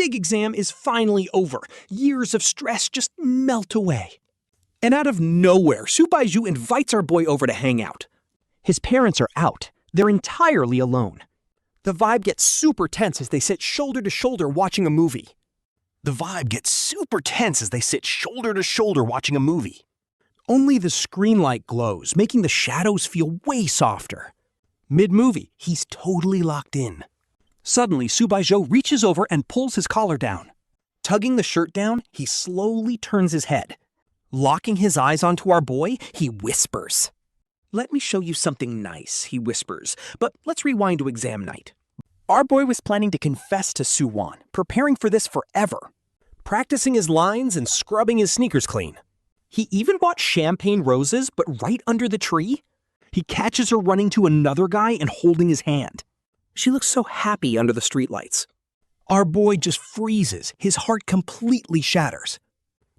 big exam is finally over. Years of stress just melt away. And out of nowhere, Su Baizhou invites our boy over to hang out. His parents are out. They're entirely alone. The vibe gets super tense as they sit shoulder to shoulder watching a movie. Only the screen light glows, making the shadows feel way softer. Mid-movie, he's totally locked in. Suddenly, Su Baizhou reaches over and pulls his collar down. Tugging the shirt down, he slowly turns his head. Locking his eyes onto our boy, he whispers. "Let me show you something nice," he whispers, but let's rewind to exam night. Our boy was planning to confess to Su Wan, preparing for this forever. Practicing his lines and scrubbing his sneakers clean. He even bought champagne roses, but right under the tree, he catches her running to another guy and holding his hand. She looks so happy under the streetlights. Our boy just freezes, his heart completely shatters.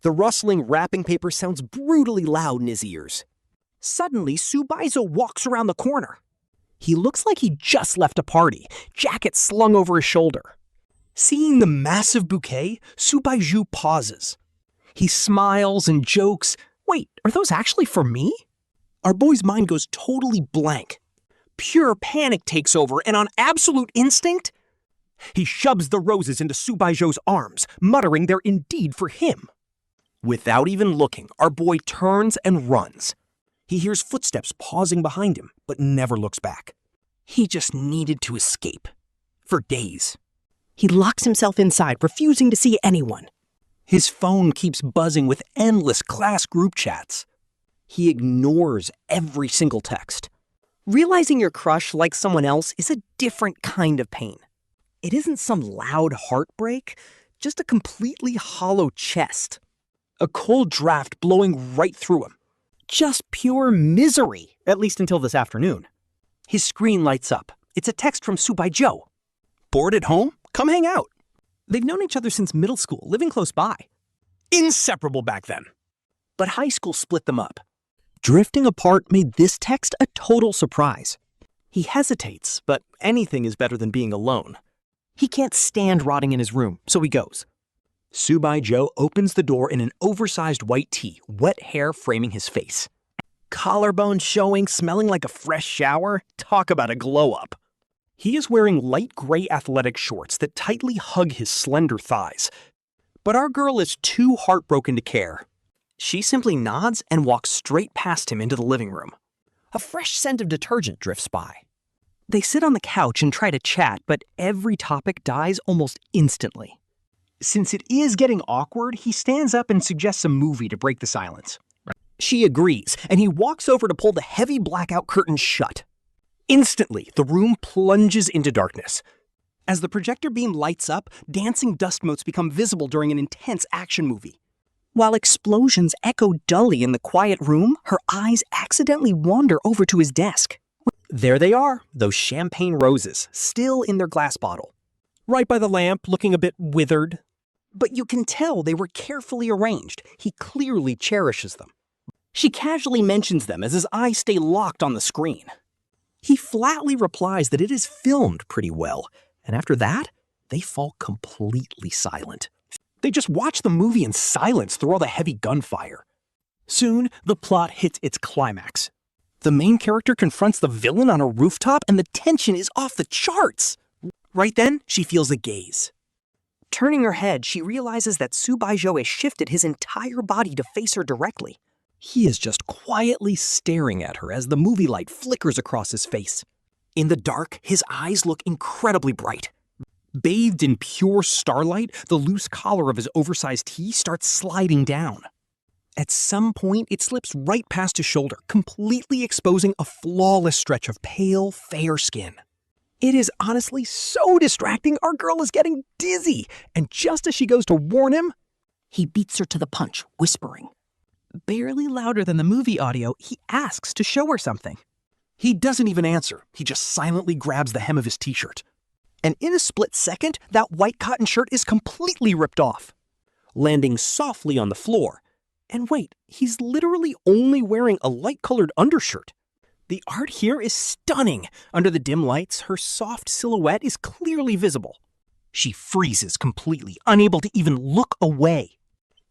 The rustling wrapping paper sounds brutally loud in his ears. Suddenly, Su Baizhou walks around the corner. He looks like he just left a party, jacket slung over his shoulder. Seeing the massive bouquet, Su Baizhou pauses. He smiles and jokes. Wait, are those actually for me? Our boy's mind goes totally blank. Pure panic takes over, and on absolute instinct, he shoves the roses into Su Baizhou's arms, muttering they're indeed for him. Without even looking, our boy turns and runs. He hears footsteps pausing behind him, but never looks back. He just needed to escape. For days. He locks himself inside, refusing to see anyone. His phone keeps buzzing with endless class group chats. He ignores every single text. Realizing your crush likes someone else is a different kind of pain. It isn't some loud heartbreak, just a completely hollow chest. A cold draft blowing right through him. Just pure misery, at least until this afternoon. His screen lights up. It's a text from Su Baizhou. "Bored at home? Come hang out." They've known each other since middle school, living close by. Inseparable back then. But high school split them up. Drifting apart made this text a total surprise. He hesitates, but anything is better than being alone. He can't stand rotting in his room, so he goes. Su Baizhou opens the door in an oversized white tee, wet hair framing his face. Collarbone showing, smelling like a fresh shower. Talk about a glow-up. He is wearing light gray athletic shorts that tightly hug his slender thighs. But our girl is too heartbroken to care. She simply nods and walks straight past him into the living room. A fresh scent of detergent drifts by. They sit on the couch and try to chat, but every topic dies almost instantly. Since it is getting awkward, he stands up and suggests a movie to break the silence. She agrees, and he walks over to pull the heavy blackout curtains shut. Instantly, the room plunges into darkness. As the projector beam lights up, dancing dust motes become visible during an intense action movie. While explosions echo dully in the quiet room, her eyes accidentally wander over to his desk. There they are, those champagne roses, still in their glass bottle. Right by the lamp, looking a bit withered. But you can tell they were carefully arranged. He clearly cherishes them. She casually mentions them as his eyes stay locked on the screen. He flatly replies that it is filmed pretty well, and after that, they fall completely silent. They just watch the movie in silence through all the heavy gunfire. Soon, the plot hits its climax. The main character confronts the villain on a rooftop, and the tension is off the charts. Right then, she feels a gaze. Turning her head, she realizes that Su Baizhou has shifted his entire body to face her directly. He is just quietly staring at her as the movie light flickers across his face. In the dark, his eyes look incredibly bright. Bathed in pure starlight, the loose collar of his oversized tee starts sliding down. At some point, it slips right past his shoulder, completely exposing a flawless stretch of pale, fair skin. It is honestly so distracting, our girl is getting dizzy, and just as she goes to warn him, he beats her to the punch, whispering. Barely louder than the movie audio, he asks to show her something. He doesn't even answer, he just silently grabs the hem of his t-shirt. And in a split second, that white cotton shirt is completely ripped off, landing softly on the floor. And wait, he's literally only wearing a light-colored undershirt. The art here is stunning. Under the dim lights, her soft silhouette is clearly visible. She freezes completely, unable to even look away.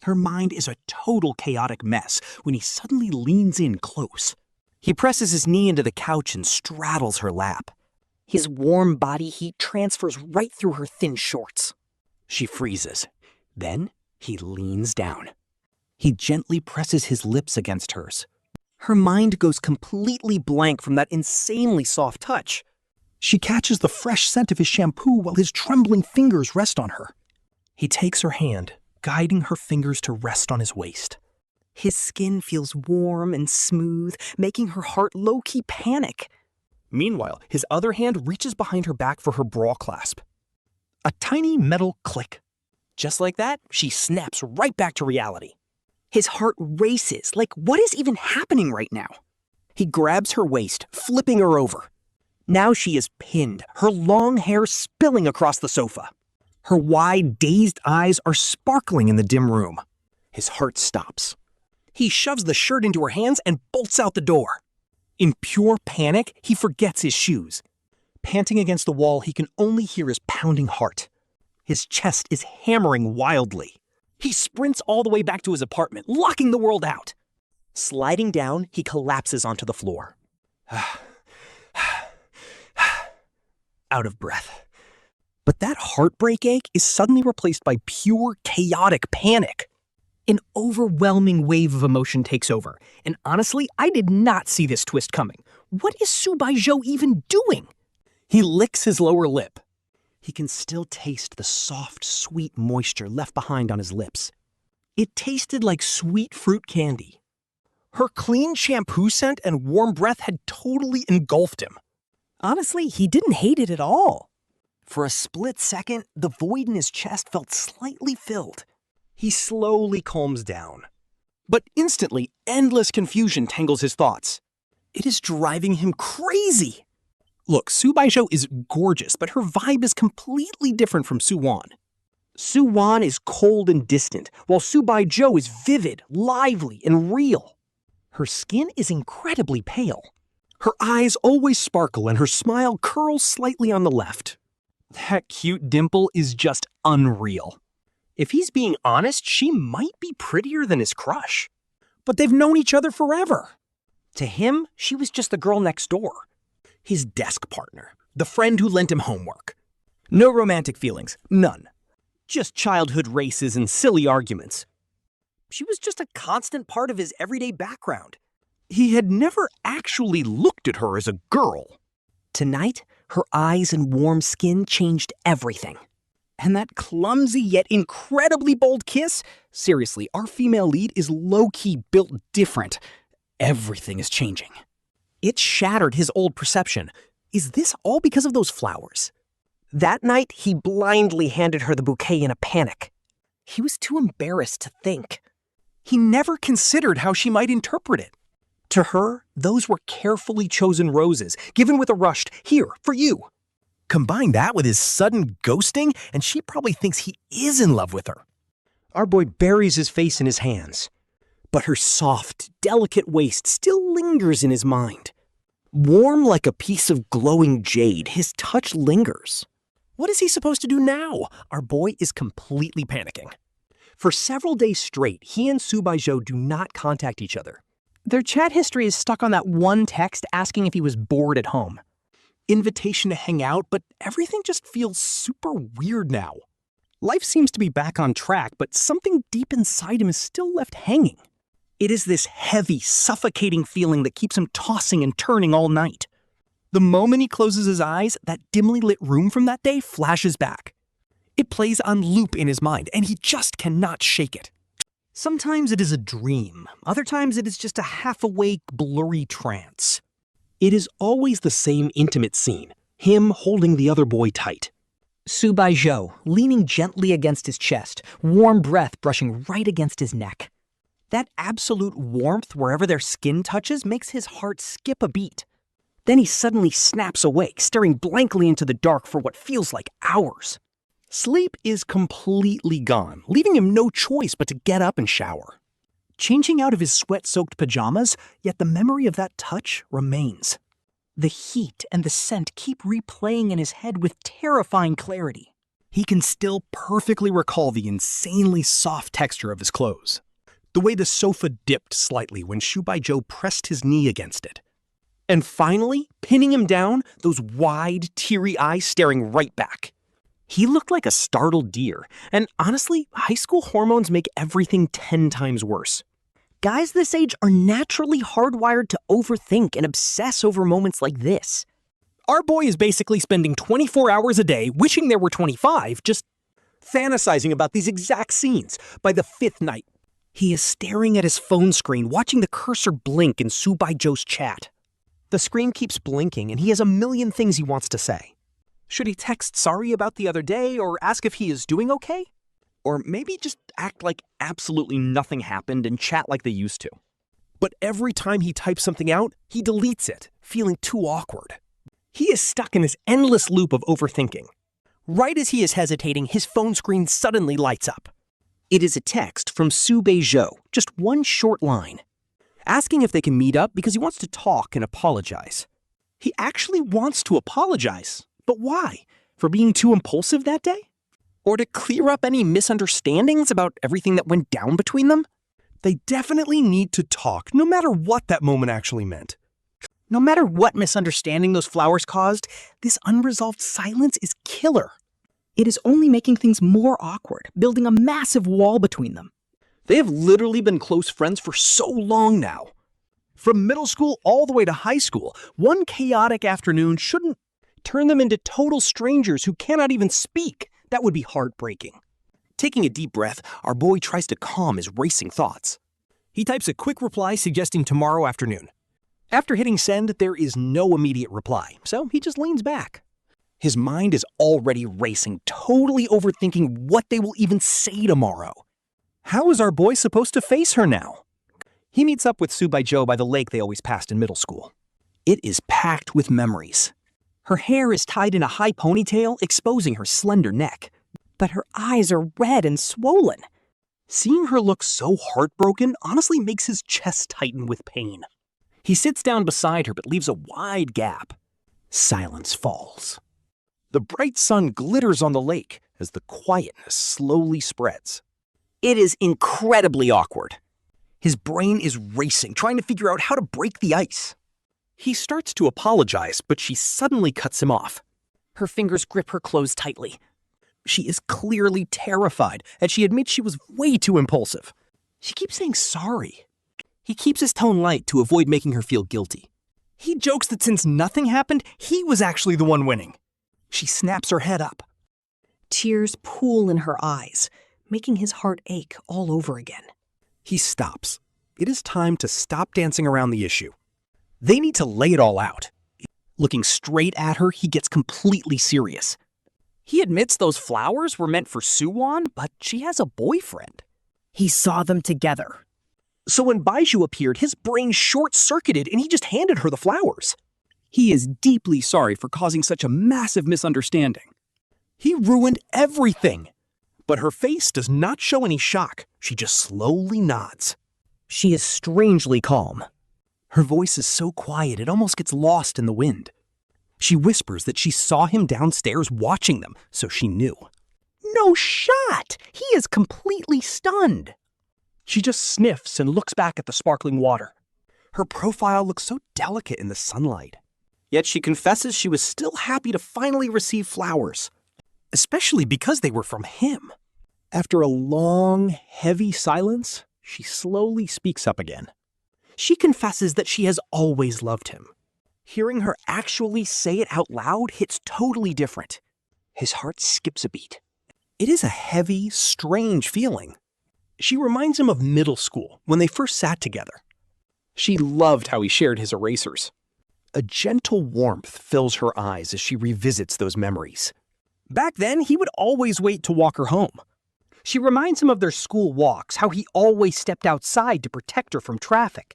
Her mind is a total chaotic mess when he suddenly leans in close. He presses his knee into the couch and straddles her lap. His warm body heat transfers right through her thin shorts. She freezes. Then he leans down. He gently presses his lips against hers. Her mind goes completely blank from that insanely soft touch. She catches the fresh scent of his shampoo while his trembling fingers rest on her. He takes her hand, guiding her fingers to rest on his waist. His skin feels warm and smooth, making her heart low-key panic. Meanwhile, his other hand reaches behind her back for her bra clasp. A tiny metal click. Just like that, she snaps right back to reality. His heart races, like what is even happening right now? He grabs her waist, flipping her over. Now she is pinned, her long hair spilling across the sofa. Her wide, dazed eyes are sparkling in the dim room. His heart stops. He shoves the shirt into her hands and bolts out the door. In pure panic, he forgets his shoes. Panting against the wall, he can only hear his pounding heart. His chest is hammering wildly. He sprints all the way back to his apartment, locking the world out. Sliding down, he collapses onto the floor. Out of breath. But that heartbreak ache is suddenly replaced by pure, chaotic panic. An overwhelming wave of emotion takes over, and honestly, I did not see this twist coming. What is Su Baizhou even doing? He licks his lower lip. He can still taste the soft, sweet moisture left behind on his lips. It tasted like sweet fruit candy. Her clean shampoo scent and warm breath had totally engulfed him. Honestly, he didn't hate it at all. For a split second, the void in his chest felt slightly filled. He slowly calms down. But instantly, endless confusion tangles his thoughts. It is driving him crazy. Look, Su Baizhou is gorgeous, but her vibe is completely different from Su Wan. Su Wan is cold and distant, while Su Baizhou is vivid, lively, and real. Her skin is incredibly pale. Her eyes always sparkle and her smile curls slightly on the left. That cute dimple is just unreal. If he's being honest, she might be prettier than his crush. But they've known each other forever. To him, she was just the girl next door. His desk partner, the friend who lent him homework. No romantic feelings, none. Just childhood races and silly arguments. She was just a constant part of his everyday background. He had never actually looked at her as a girl. Tonight, her eyes and warm skin changed everything. And that clumsy yet incredibly bold kiss? Seriously, our female lead is low-key built different. Everything is changing. It shattered his old perception. Is this all because of those flowers? That night, he blindly handed her the bouquet in a panic. He was too embarrassed to think. He never considered how she might interpret it. To her, those were carefully chosen roses, given with a rushed, "Here, for you." Combine that with his sudden ghosting, and she probably thinks he is in love with her. Our boy buries his face in his hands. But her soft, delicate waist still lingers in his mind. Warm like a piece of glowing jade, his touch lingers. What is he supposed to do now? Our boy is completely panicking. For several days straight, he and Su Baizhou do not contact each other. Their chat history is stuck on that one text asking if he was bored at home. Invitation to hang out, but everything just feels super weird now. Life seems to be back on track, but something deep inside him is still left hanging. It is this heavy, suffocating feeling that keeps him tossing and turning all night. The moment he closes his eyes, that dimly lit room from that day flashes back. It plays on loop in his mind, and he just cannot shake it. Sometimes it is a dream. Other times it is just a half-awake, blurry trance. It is always the same intimate scene, him holding the other boy tight. Su Baizhou, leaning gently against his chest, warm breath brushing right against his neck. That absolute warmth wherever their skin touches makes his heart skip a beat. Then he suddenly snaps awake, staring blankly into the dark for what feels like hours. Sleep is completely gone, leaving him no choice but to get up and shower. Changing out of his sweat-soaked pajamas, yet the memory of that touch remains. The heat and the scent keep replaying in his head with terrifying clarity. He can still perfectly recall the insanely soft texture of his clothes. The way the sofa dipped slightly when Su Baizhou pressed his knee against it. And finally, pinning him down, those wide, teary eyes staring right back. He looked like a startled deer, and honestly, high school hormones make everything 10 times worse. Guys this age are naturally hardwired to overthink and obsess over moments like this. Our boy is basically spending 24 hours a day wishing there were 25, just fantasizing about these exact scenes. By the 5th night, he is staring at his phone screen, watching the cursor blink in Su Baizhou's chat. The screen keeps blinking, and he has a million things he wants to say. Should he text sorry about the other day, or ask if he is doing okay? Or maybe just act like absolutely nothing happened and chat like they used to. But every time he types something out, he deletes it, feeling too awkward. He is stuck in this endless loop of overthinking. Right as he is hesitating, his phone screen suddenly lights up. It is a text from Su Baizhou, just one short line, asking if they can meet up because he wants to talk and apologize. He actually wants to apologize, but why? For being too impulsive that day? Or to clear up any misunderstandings about everything that went down between them? They definitely need to talk, no matter what that moment actually meant. No matter what misunderstanding those flowers caused, this unresolved silence is killer. It is only making things more awkward, building a massive wall between them. They have literally been close friends for so long now. From middle school all the way to high school, one chaotic afternoon shouldn't turn them into total strangers who cannot even speak. That would be heartbreaking. Taking a deep breath, our boy tries to calm his racing thoughts. He types a quick reply suggesting tomorrow afternoon. After hitting send, there is no immediate reply, so he just leans back. His mind is already racing, totally overthinking what they will even say tomorrow. How is our boy supposed to face her now? He meets up with Su Baizhou by the lake they always passed in middle school. It is packed with memories. Her hair is tied in a high ponytail, exposing her slender neck. But her eyes are red and swollen. Seeing her look so heartbroken honestly makes his chest tighten with pain. He sits down beside her but leaves a wide gap. Silence falls. The bright sun glitters on the lake as the quietness slowly spreads. It is incredibly awkward. His brain is racing, trying to figure out how to break the ice. He starts to apologize, but she suddenly cuts him off. Her fingers grip her clothes tightly. She is clearly terrified, and she admits she was way too impulsive. She keeps saying sorry. He keeps his tone light to avoid making her feel guilty. He jokes that since nothing happened, he was actually the one winning. She snaps her head up. Tears pool in her eyes, making his heart ache all over again. He stops. It is time to stop dancing around the issue. They need to lay it all out. Looking straight at her, he gets completely serious. He admits those flowers were meant for Su Wan, but she has a boyfriend. He saw them together. So when Baizhou appeared, his brain short-circuited and he just handed her the flowers. He is deeply sorry for causing such a massive misunderstanding. He ruined everything. But her face does not show any shock. She just slowly nods. She is strangely calm. Her voice is so quiet it almost gets lost in the wind. She whispers that she saw him downstairs watching them, so she knew. No shot! He is completely stunned. She just sniffs and looks back at the sparkling water. Her profile looks so delicate in the sunlight. Yet she confesses she was still happy to finally receive flowers, especially because they were from him. After a long, heavy silence, she slowly speaks up again. She confesses that she has always loved him. Hearing her actually say it out loud hits totally different. His heart skips a beat. It is a heavy, strange feeling. She reminds him of middle school, when they first sat together. She loved how he shared his erasers. A gentle warmth fills her eyes as she revisits those memories. Back then, he would always wait to walk her home. She reminds him of their school walks, how he always stepped outside to protect her from traffic.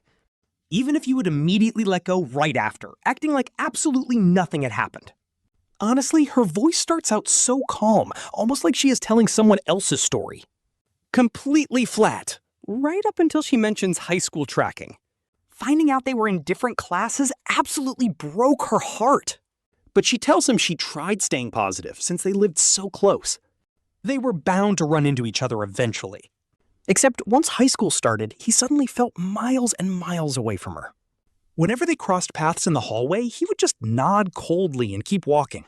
Even if he would immediately let go right after, acting like absolutely nothing had happened. Honestly, her voice starts out so calm, almost like she is telling someone else's story. Completely flat, right up until she mentions high school tracking. Finding out they were in different classes absolutely broke her heart. But she tells him she tried staying positive since they lived so close. They were bound to run into each other eventually. Except once high school started, he suddenly felt miles and miles away from her. Whenever they crossed paths in the hallway, he would just nod coldly and keep walking.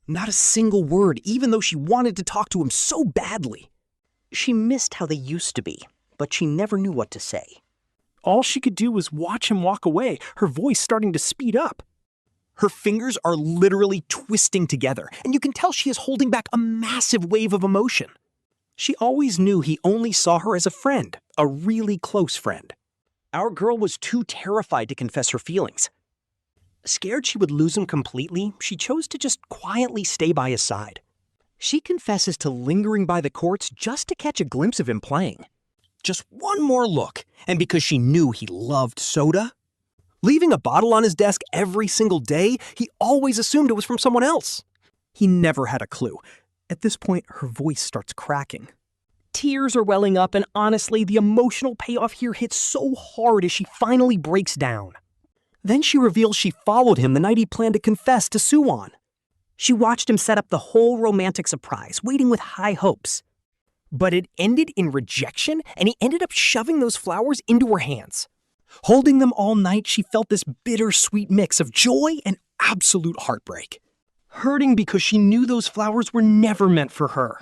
Not a single word, even though she wanted to talk to him so badly. She missed how they used to be, but she never knew what to say. All she could do was watch him walk away, her voice starting to speed up. Her fingers are literally twisting together, and you can tell she is holding back a massive wave of emotion. She always knew he only saw her as a friend, a really close friend. Our girl was too terrified to confess her feelings. Scared she would lose him completely, she chose to just quietly stay by his side. She confesses to lingering by the courts just to catch a glimpse of him playing. Just one more look, and because she knew he loved soda. Leaving a bottle on his desk every single day, he always assumed it was from someone else. He never had a clue. At this point, her voice starts cracking. Tears are welling up, and honestly, the emotional payoff here hits so hard as she finally breaks down. Then she reveals she followed him the night he planned to confess to Su Wan. She watched him set up the whole romantic surprise, waiting with high hopes. But it ended in rejection, and he ended up shoving those flowers into her hands. Holding them all night, she felt this bittersweet mix of joy and absolute heartbreak. Hurting because she knew those flowers were never meant for her.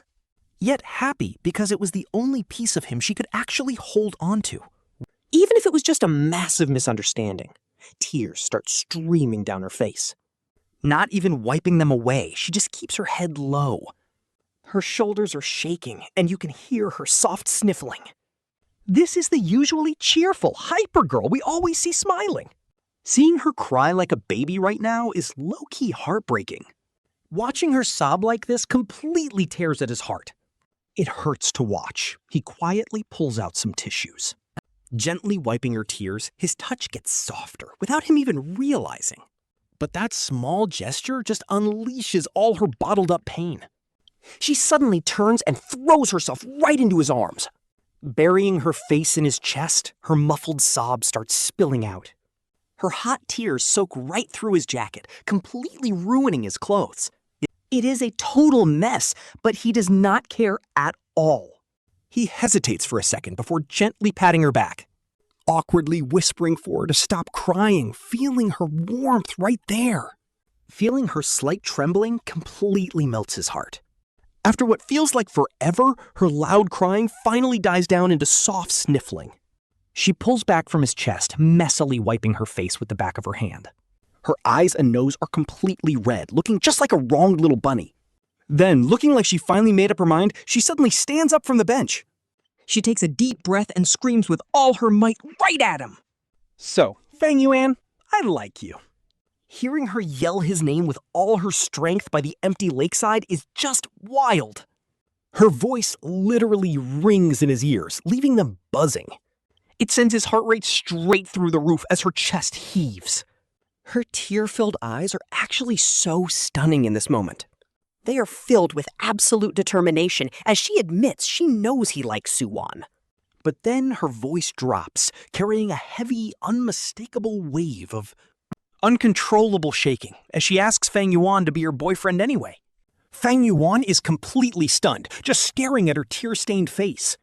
Yet happy because it was the only piece of him she could actually hold on to. Even if it was just a massive misunderstanding. Tears start streaming down her face. Not even wiping them away, she just keeps her head low. Her shoulders are shaking, and you can hear her soft sniffling. This is the usually cheerful, hyper girl we always see smiling. Seeing her cry like a baby right now is low-key heartbreaking. Watching her sob like this completely tears at his heart. It hurts to watch. He quietly pulls out some tissues. Gently wiping her tears, his touch gets softer without him even realizing. But that small gesture just unleashes all her bottled-up pain. She suddenly turns and throws herself right into his arms. Burying her face in his chest, her muffled sobs start spilling out. Her hot tears soak right through his jacket, completely ruining his clothes. It is a total mess, but he does not care at all. He hesitates for a second before gently patting her back, awkwardly whispering for her to stop crying, feeling her warmth right there. Feeling her slight trembling completely melts his heart. After what feels like forever, her loud crying finally dies down into soft sniffling. She pulls back from his chest, messily wiping her face with the back of her hand. Her eyes and nose are completely red, looking just like a wronged little bunny. Then, looking like she finally made up her mind, she suddenly stands up from the bench. She takes a deep breath and screams with all her might right at him. So, Fang Yuan, I like you. Hearing her yell his name with all her strength by the empty lakeside is just wild. Her voice literally rings in his ears, leaving them buzzing. It sends his heart rate straight through the roof as her chest heaves. Her tear-filled eyes are actually so stunning in this moment. They are filled with absolute determination as she admits she knows he likes Su Wan. But then her voice drops, carrying a heavy, unmistakable wave of uncontrollable shaking as she asks Fang Yuan to be her boyfriend anyway. Fang Yuan is completely stunned, just staring at her tear-stained face.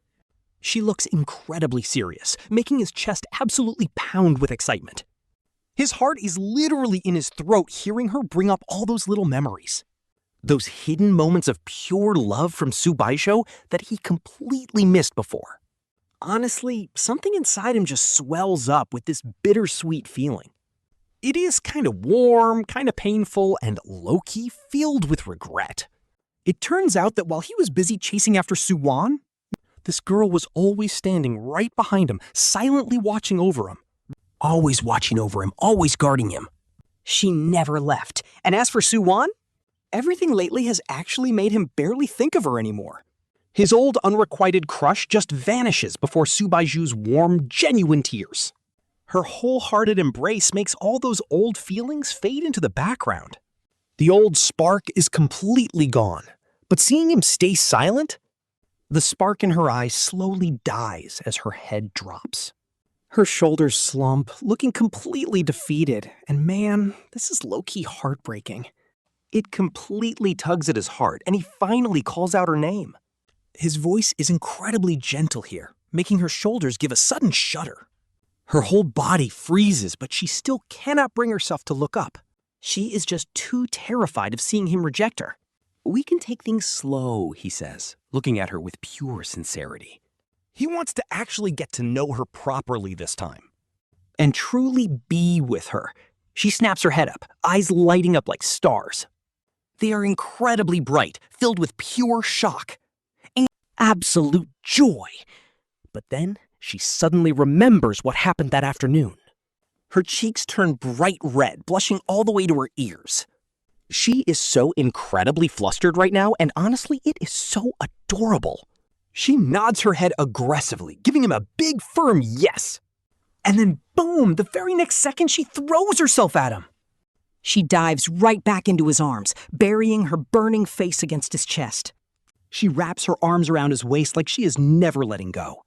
She looks incredibly serious, making his chest absolutely pound with excitement. His heart is literally in his throat hearing her bring up all those little memories. Those hidden moments of pure love from Su Baizhou that he completely missed before. Honestly, something inside him just swells up with this bittersweet feeling. It is kind of warm, kind of painful, and low-key filled with regret. It turns out that while he was busy chasing after Su Wan, this girl was always standing right behind him, silently watching over him. Always watching over him, always guarding him. She never left. And as for Su Wan, everything lately has actually made him barely think of her anymore. His old unrequited crush just vanishes before Su Baizhou's warm, genuine tears. Her wholehearted embrace makes all those old feelings fade into the background. The old spark is completely gone, but seeing him stay silent, the spark in her eyes slowly dies as her head drops. Her shoulders slump, looking completely defeated, and man, this is low-key heartbreaking. It completely tugs at his heart, and he finally calls out her name. His voice is incredibly gentle here, making her shoulders give a sudden shudder. Her whole body freezes, but she still cannot bring herself to look up. She is just too terrified of seeing him reject her. "We can take things slow," he says, looking at her with pure sincerity. He wants to actually get to know her properly this time. And truly be with her. She snaps her head up, eyes lighting up like stars. They are incredibly bright, filled with pure shock and absolute joy. But then she suddenly remembers what happened that afternoon. Her cheeks turn bright red, blushing all the way to her ears. She is so incredibly flustered right now, and honestly, it is so adorable. She nods her head aggressively, giving him a big, firm yes. And then boom, the very next second she throws herself at him. She dives right back into his arms, burying her burning face against his chest. She wraps her arms around his waist like she is never letting go.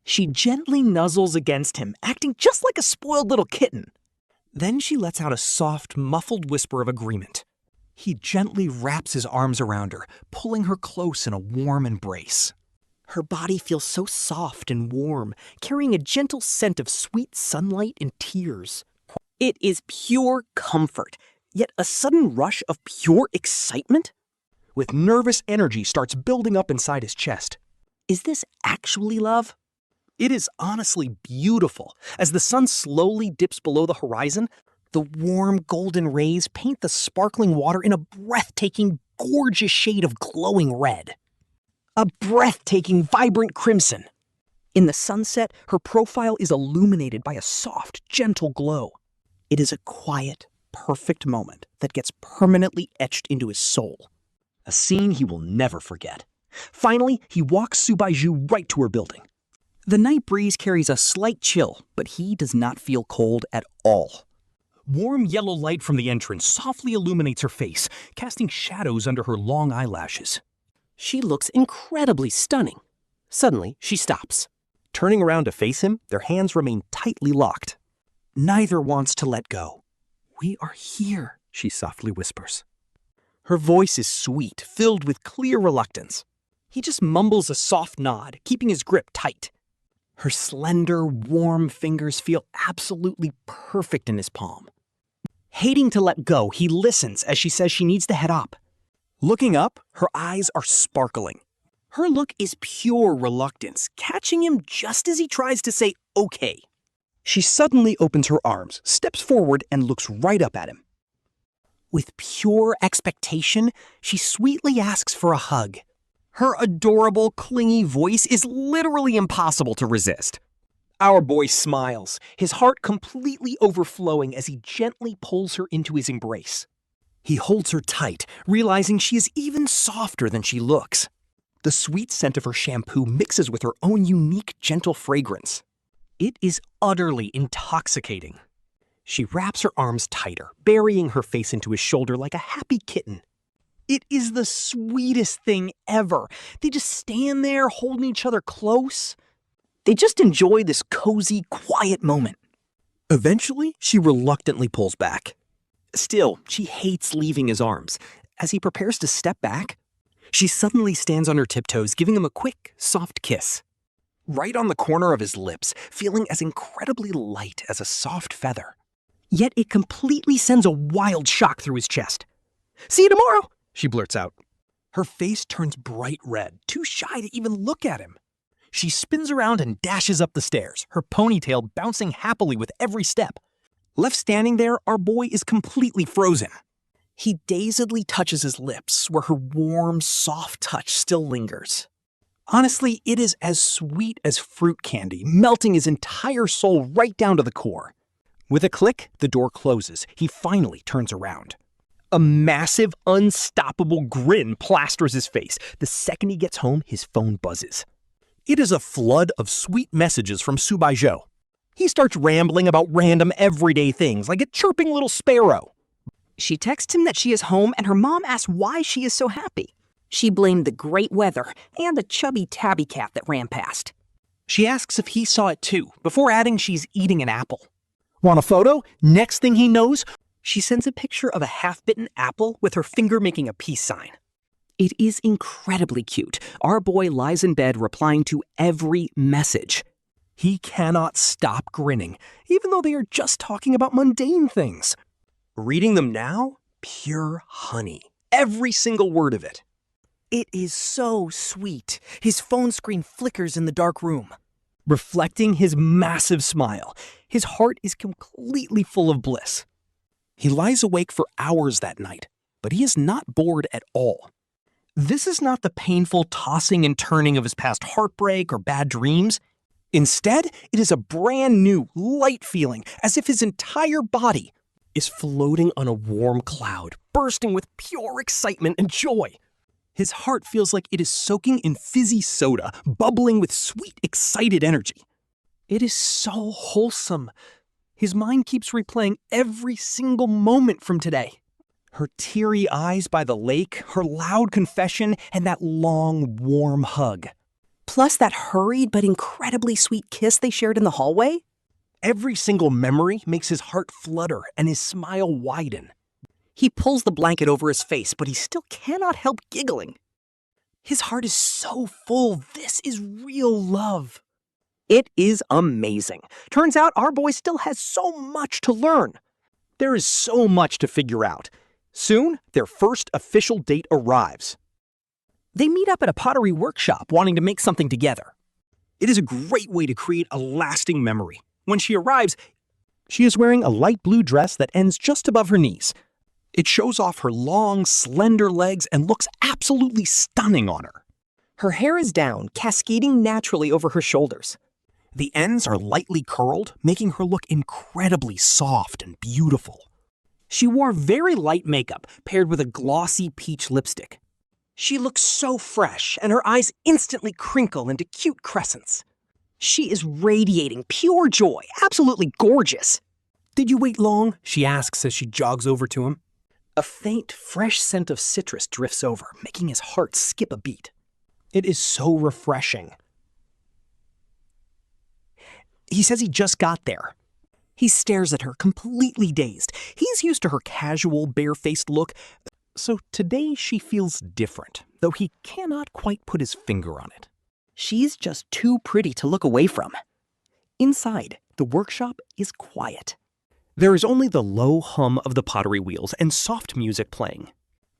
She gently nuzzles against him, acting just like a spoiled little kitten. Then she lets out a soft, muffled whisper of agreement. He gently wraps his arms around her, pulling her close in a warm embrace. Her body feels so soft and warm, carrying a gentle scent of sweet sunlight and tears. It is pure comfort, yet a sudden rush of pure excitement. With nervous energy starts building up inside his chest. Is this actually love? It is honestly beautiful. As the sun slowly dips below the horizon, the warm golden rays paint the sparkling water in a breathtaking, gorgeous shade of glowing red. A breathtaking, vibrant crimson. In the sunset, her profile is illuminated by a soft, gentle glow. It is a quiet, perfect moment that gets permanently etched into his soul. A scene he will never forget. Finally, he walks Su Baizhou right to her building. The night breeze carries a slight chill, but he does not feel cold at all. Warm yellow light from the entrance softly illuminates her face, casting shadows under her long eyelashes. She looks incredibly stunning. Suddenly, she stops. Turning around to face him, their hands remain tightly locked. Neither wants to let go. "We are here," she softly whispers. Her voice is sweet, filled with clear reluctance. He just mumbles a soft nod, keeping his grip tight. Her slender, warm fingers feel absolutely perfect in his palm. Hating to let go, he listens as she says she needs to head up. Looking up, her eyes are sparkling. Her look is pure reluctance, catching him just as he tries to say okay. She suddenly opens her arms, steps forward, and looks right up at him. With pure expectation, she sweetly asks for a hug. Her adorable, clingy voice is literally impossible to resist. Our boy smiles, his heart completely overflowing as he gently pulls her into his embrace. He holds her tight, realizing she is even softer than she looks. The sweet scent of her shampoo mixes with her own unique, gentle fragrance. It is utterly intoxicating. She wraps her arms tighter, burying her face into his shoulder like a happy kitten. It is the sweetest thing ever. They just stand there holding each other close. They just enjoy this cozy, quiet moment. Eventually, she reluctantly pulls back. Still, she hates leaving his arms. As he prepares to step back, she suddenly stands on her tiptoes, giving him a quick, soft kiss. Right on the corner of his lips, feeling as incredibly light as a soft feather. Yet it completely sends a wild shock through his chest. "See you tomorrow," she blurts out. Her face turns bright red, too shy to even look at him. She spins around and dashes up the stairs, her ponytail bouncing happily with every step. Left standing there, our boy is completely frozen. He dazedly touches his lips, where her warm, soft touch still lingers. Honestly, it is as sweet as fruit candy, melting his entire soul right down to the core. With a click, the door closes. He finally turns around. A massive, unstoppable grin plasters his face. The second he gets home, his phone buzzes. It is a flood of sweet messages from Su Baizhou. He starts rambling about random everyday things, like a chirping little sparrow. She texts him that she is home, and her mom asks why she is so happy. She blamed the great weather and a chubby tabby cat that ran past. She asks if he saw it too, before adding she's eating an apple. Want a photo? Next thing he knows, she sends a picture of a half-bitten apple with her finger making a peace sign. It is incredibly cute. Our boy lies in bed replying to every message. He cannot stop grinning, even though they are just talking about mundane things. Reading them now? Pure honey. Every single word of it. It is so sweet. His phone screen flickers in the dark room, reflecting his massive smile. His heart is completely full of bliss. He lies awake for hours that night, but he is not bored at all. This is not the painful tossing and turning of his past heartbreak or bad dreams. Instead, it is a brand new, light feeling, as if his entire body is floating on a warm cloud, bursting with pure excitement and joy. His heart feels like it is soaking in fizzy soda, bubbling with sweet, excited energy. It is so wholesome. His mind keeps replaying every single moment from today. Her teary eyes by the lake, her loud confession, and that long, warm hug. Plus that hurried but incredibly sweet kiss they shared in the hallway. Every single memory makes his heart flutter and his smile widen. He pulls the blanket over his face, but he still cannot help giggling. His heart is so full. This is real love. It is amazing. Turns out our boy still has so much to learn. There is so much to figure out. Soon, their first official date arrives. They meet up at a pottery workshop, wanting to make something together. It is a great way to create a lasting memory. When she arrives, she is wearing a light blue dress that ends just above her knees. It shows off her long, slender legs and looks absolutely stunning on her. Her hair is down, cascading naturally over her shoulders. The ends are lightly curled, making her look incredibly soft and beautiful. She wore very light makeup, paired with a glossy peach lipstick. She looks so fresh, and her eyes instantly crinkle into cute crescents. She is radiating pure joy, absolutely gorgeous. "Did you wait long?" she asks as she jogs over to him. A faint, fresh scent of citrus drifts over, making his heart skip a beat. It is so refreshing. He says he just got there. He stares at her, completely dazed. He's used to her casual, bare-faced look, so today she feels different, though he cannot quite put his finger on it. She's just too pretty to look away from. Inside, the workshop is quiet. There is only the low hum of the pottery wheels and soft music playing.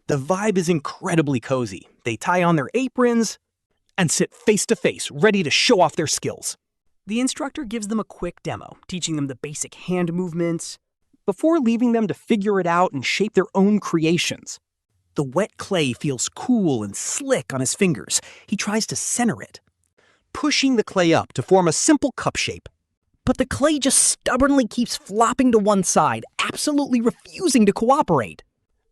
The vibe is incredibly cozy. They tie on their aprons and sit face to face, ready to show off their skills. The instructor gives them a quick demo, teaching them the basic hand movements, before leaving them to figure it out and shape their own creations. The wet clay feels cool and slick on his fingers. He tries to center it, pushing the clay up to form a simple cup shape. But the clay just stubbornly keeps flopping to one side, absolutely refusing to cooperate,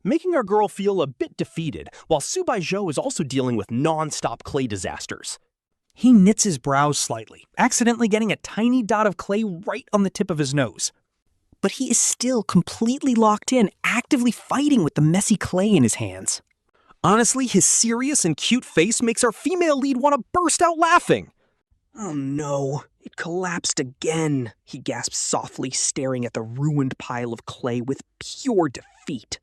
making our girl feel a bit defeated, while Su Baizhou is also dealing with non-stop clay disasters. He knits his brows slightly, accidentally getting a tiny dot of clay right on the tip of his nose. But he is still completely locked in, actively fighting with the messy clay in his hands. Honestly, his serious and cute face makes our female lead want to burst out laughing. "Oh no, it collapsed again," he gasps softly, staring at the ruined pile of clay with pure defeat.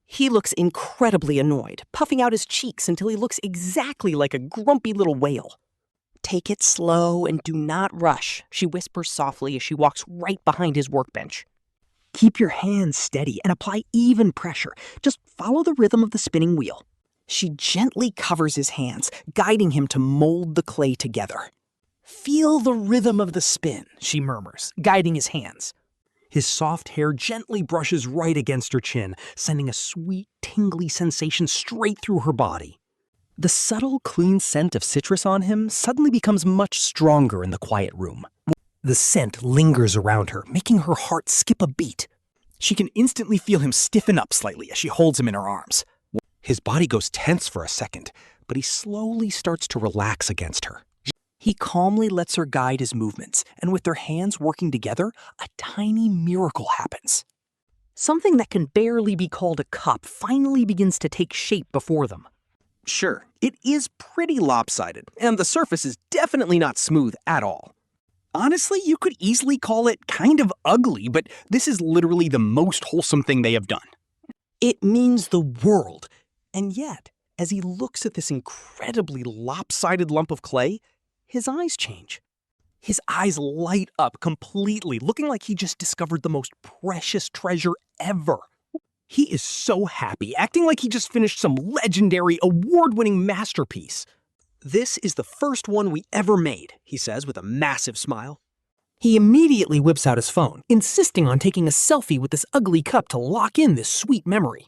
He looks incredibly annoyed, puffing out his cheeks until he looks exactly like a grumpy little whale. "Take it slow and do not rush," she whispers softly as she walks right behind his workbench. "Keep your hands steady and apply even pressure. Just follow the rhythm of the spinning wheel." She gently covers his hands, guiding him to mold the clay together. "Feel the rhythm of the spin," she murmurs, guiding his hands. His soft hair gently brushes right against her chin, sending a sweet, tingly sensation straight through her body. The subtle, clean scent of citrus on him suddenly becomes much stronger in the quiet room. The scent lingers around her, making her heart skip a beat. She can instantly feel him stiffen up slightly as she holds him in her arms. His body goes tense for a second, but he slowly starts to relax against her. He calmly lets her guide his movements, and with their hands working together, a tiny miracle happens. Something that can barely be called a cup finally begins to take shape before them. Sure, it is pretty lopsided, and the surface is definitely not smooth at all. Honestly, you could easily call it kind of ugly, but this is literally the most wholesome thing they have done. It means the world, and yet, As he looks at this incredibly lopsided lump of clay, his eyes change. His eyes light up completely, looking like he just discovered the most precious treasure ever. He is so happy, acting like he just finished some legendary, award-winning masterpiece. "This is the first one we ever made," he says with a massive smile. He immediately whips out his phone, insisting on taking a selfie with this ugly cup to lock in this sweet memory.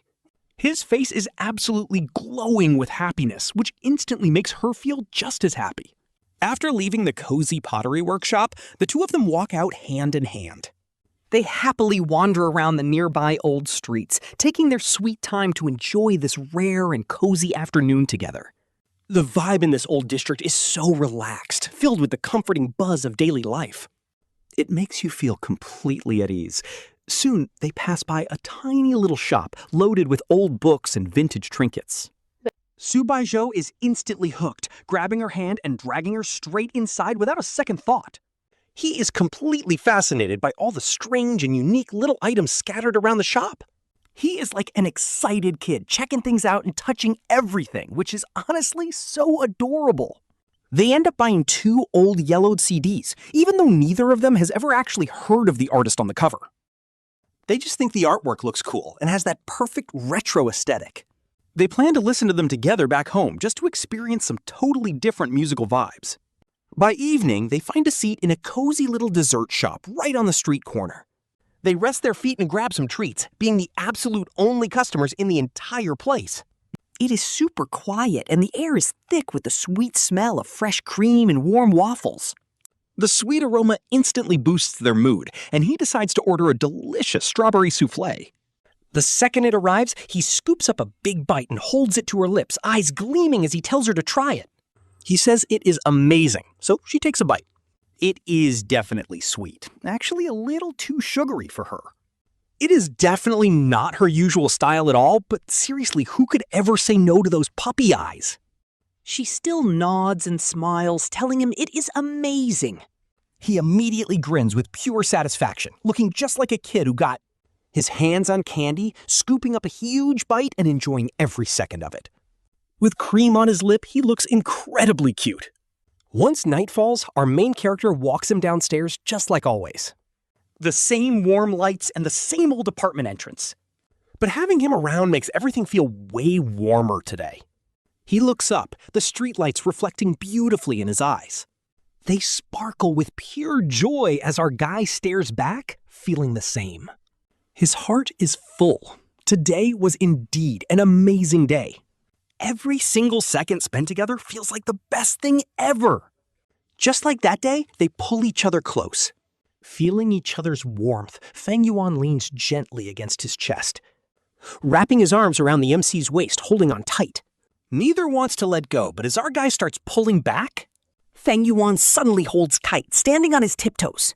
His face is absolutely glowing with happiness, which instantly makes her feel just as happy. After leaving the cozy pottery workshop, the two of them walk out hand in hand. They happily wander around the nearby old streets, taking their sweet time to enjoy this rare and cozy afternoon together. The vibe in this old district is so relaxed, filled with the comforting buzz of daily life. It makes you feel completely at ease. Soon, they pass by a tiny little shop loaded with old books and vintage trinkets. Su Baizhou is instantly hooked, grabbing her hand and dragging her straight inside without a second thought. He is completely fascinated by all the strange and unique little items scattered around the shop. He is like an excited kid, checking things out and touching everything, which is honestly so adorable. They end up buying 2 old yellowed CDs, even though neither of them has ever actually heard of the artist on the cover. They just think the artwork looks cool and has that perfect retro aesthetic. They plan to listen to them together back home just to experience some totally different musical vibes. By evening, they find a seat in a cozy little dessert shop right on the street corner. They rest their feet and grab some treats, being the absolute only customers in the entire place. It is super quiet and the air is thick with the sweet smell of fresh cream and warm waffles. The sweet aroma instantly boosts their mood, and he decides to order a delicious strawberry soufflé. The second it arrives, he scoops up a big bite and holds it to her lips, eyes gleaming as he tells her to try it. He says it is amazing, so she takes a bite. It is definitely sweet, actually a little too sugary for her. It is definitely not her usual style at all, but seriously, who could ever say no to those puppy eyes? She still nods and smiles, telling him it is amazing. He immediately grins with pure satisfaction, looking just like a kid who got his hands on candy, scooping up a huge bite and enjoying every second of it. With cream on his lip, he looks incredibly cute. Once night falls, our main character walks him downstairs just like always. The same warm lights and the same old apartment entrance. But having him around makes everything feel way warmer today. He looks up, the streetlights reflecting beautifully in his eyes. They sparkle with pure joy as our guy stares back, feeling the same. His heart is full. Today was indeed an amazing day. Every single second spent together feels like the best thing ever. Just like that day, they pull each other close. Feeling each other's warmth, Fang Yuan leans gently against his chest, wrapping his arms around the MC's waist, holding on tight. Neither wants to let go, but as our guy starts pulling back, Fang Yuan suddenly holds tight, standing on his tiptoes.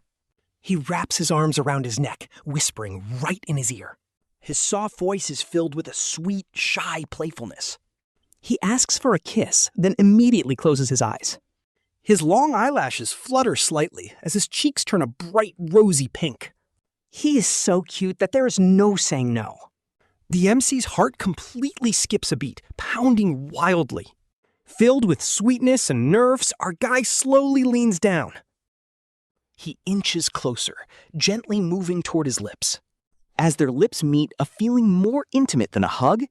He wraps his arms around his neck, whispering right in his ear. His soft voice is filled with a sweet, shy playfulness. He asks for a kiss, then immediately closes his eyes. His long eyelashes flutter slightly as his cheeks turn a bright rosy pink. He is so cute that there is no saying no. The MC's heart completely skips a beat, pounding wildly. Filled with sweetness and nerves, our guy slowly leans down. He inches closer, gently moving toward his lips. As their lips meet, a feeling more intimate than a hug,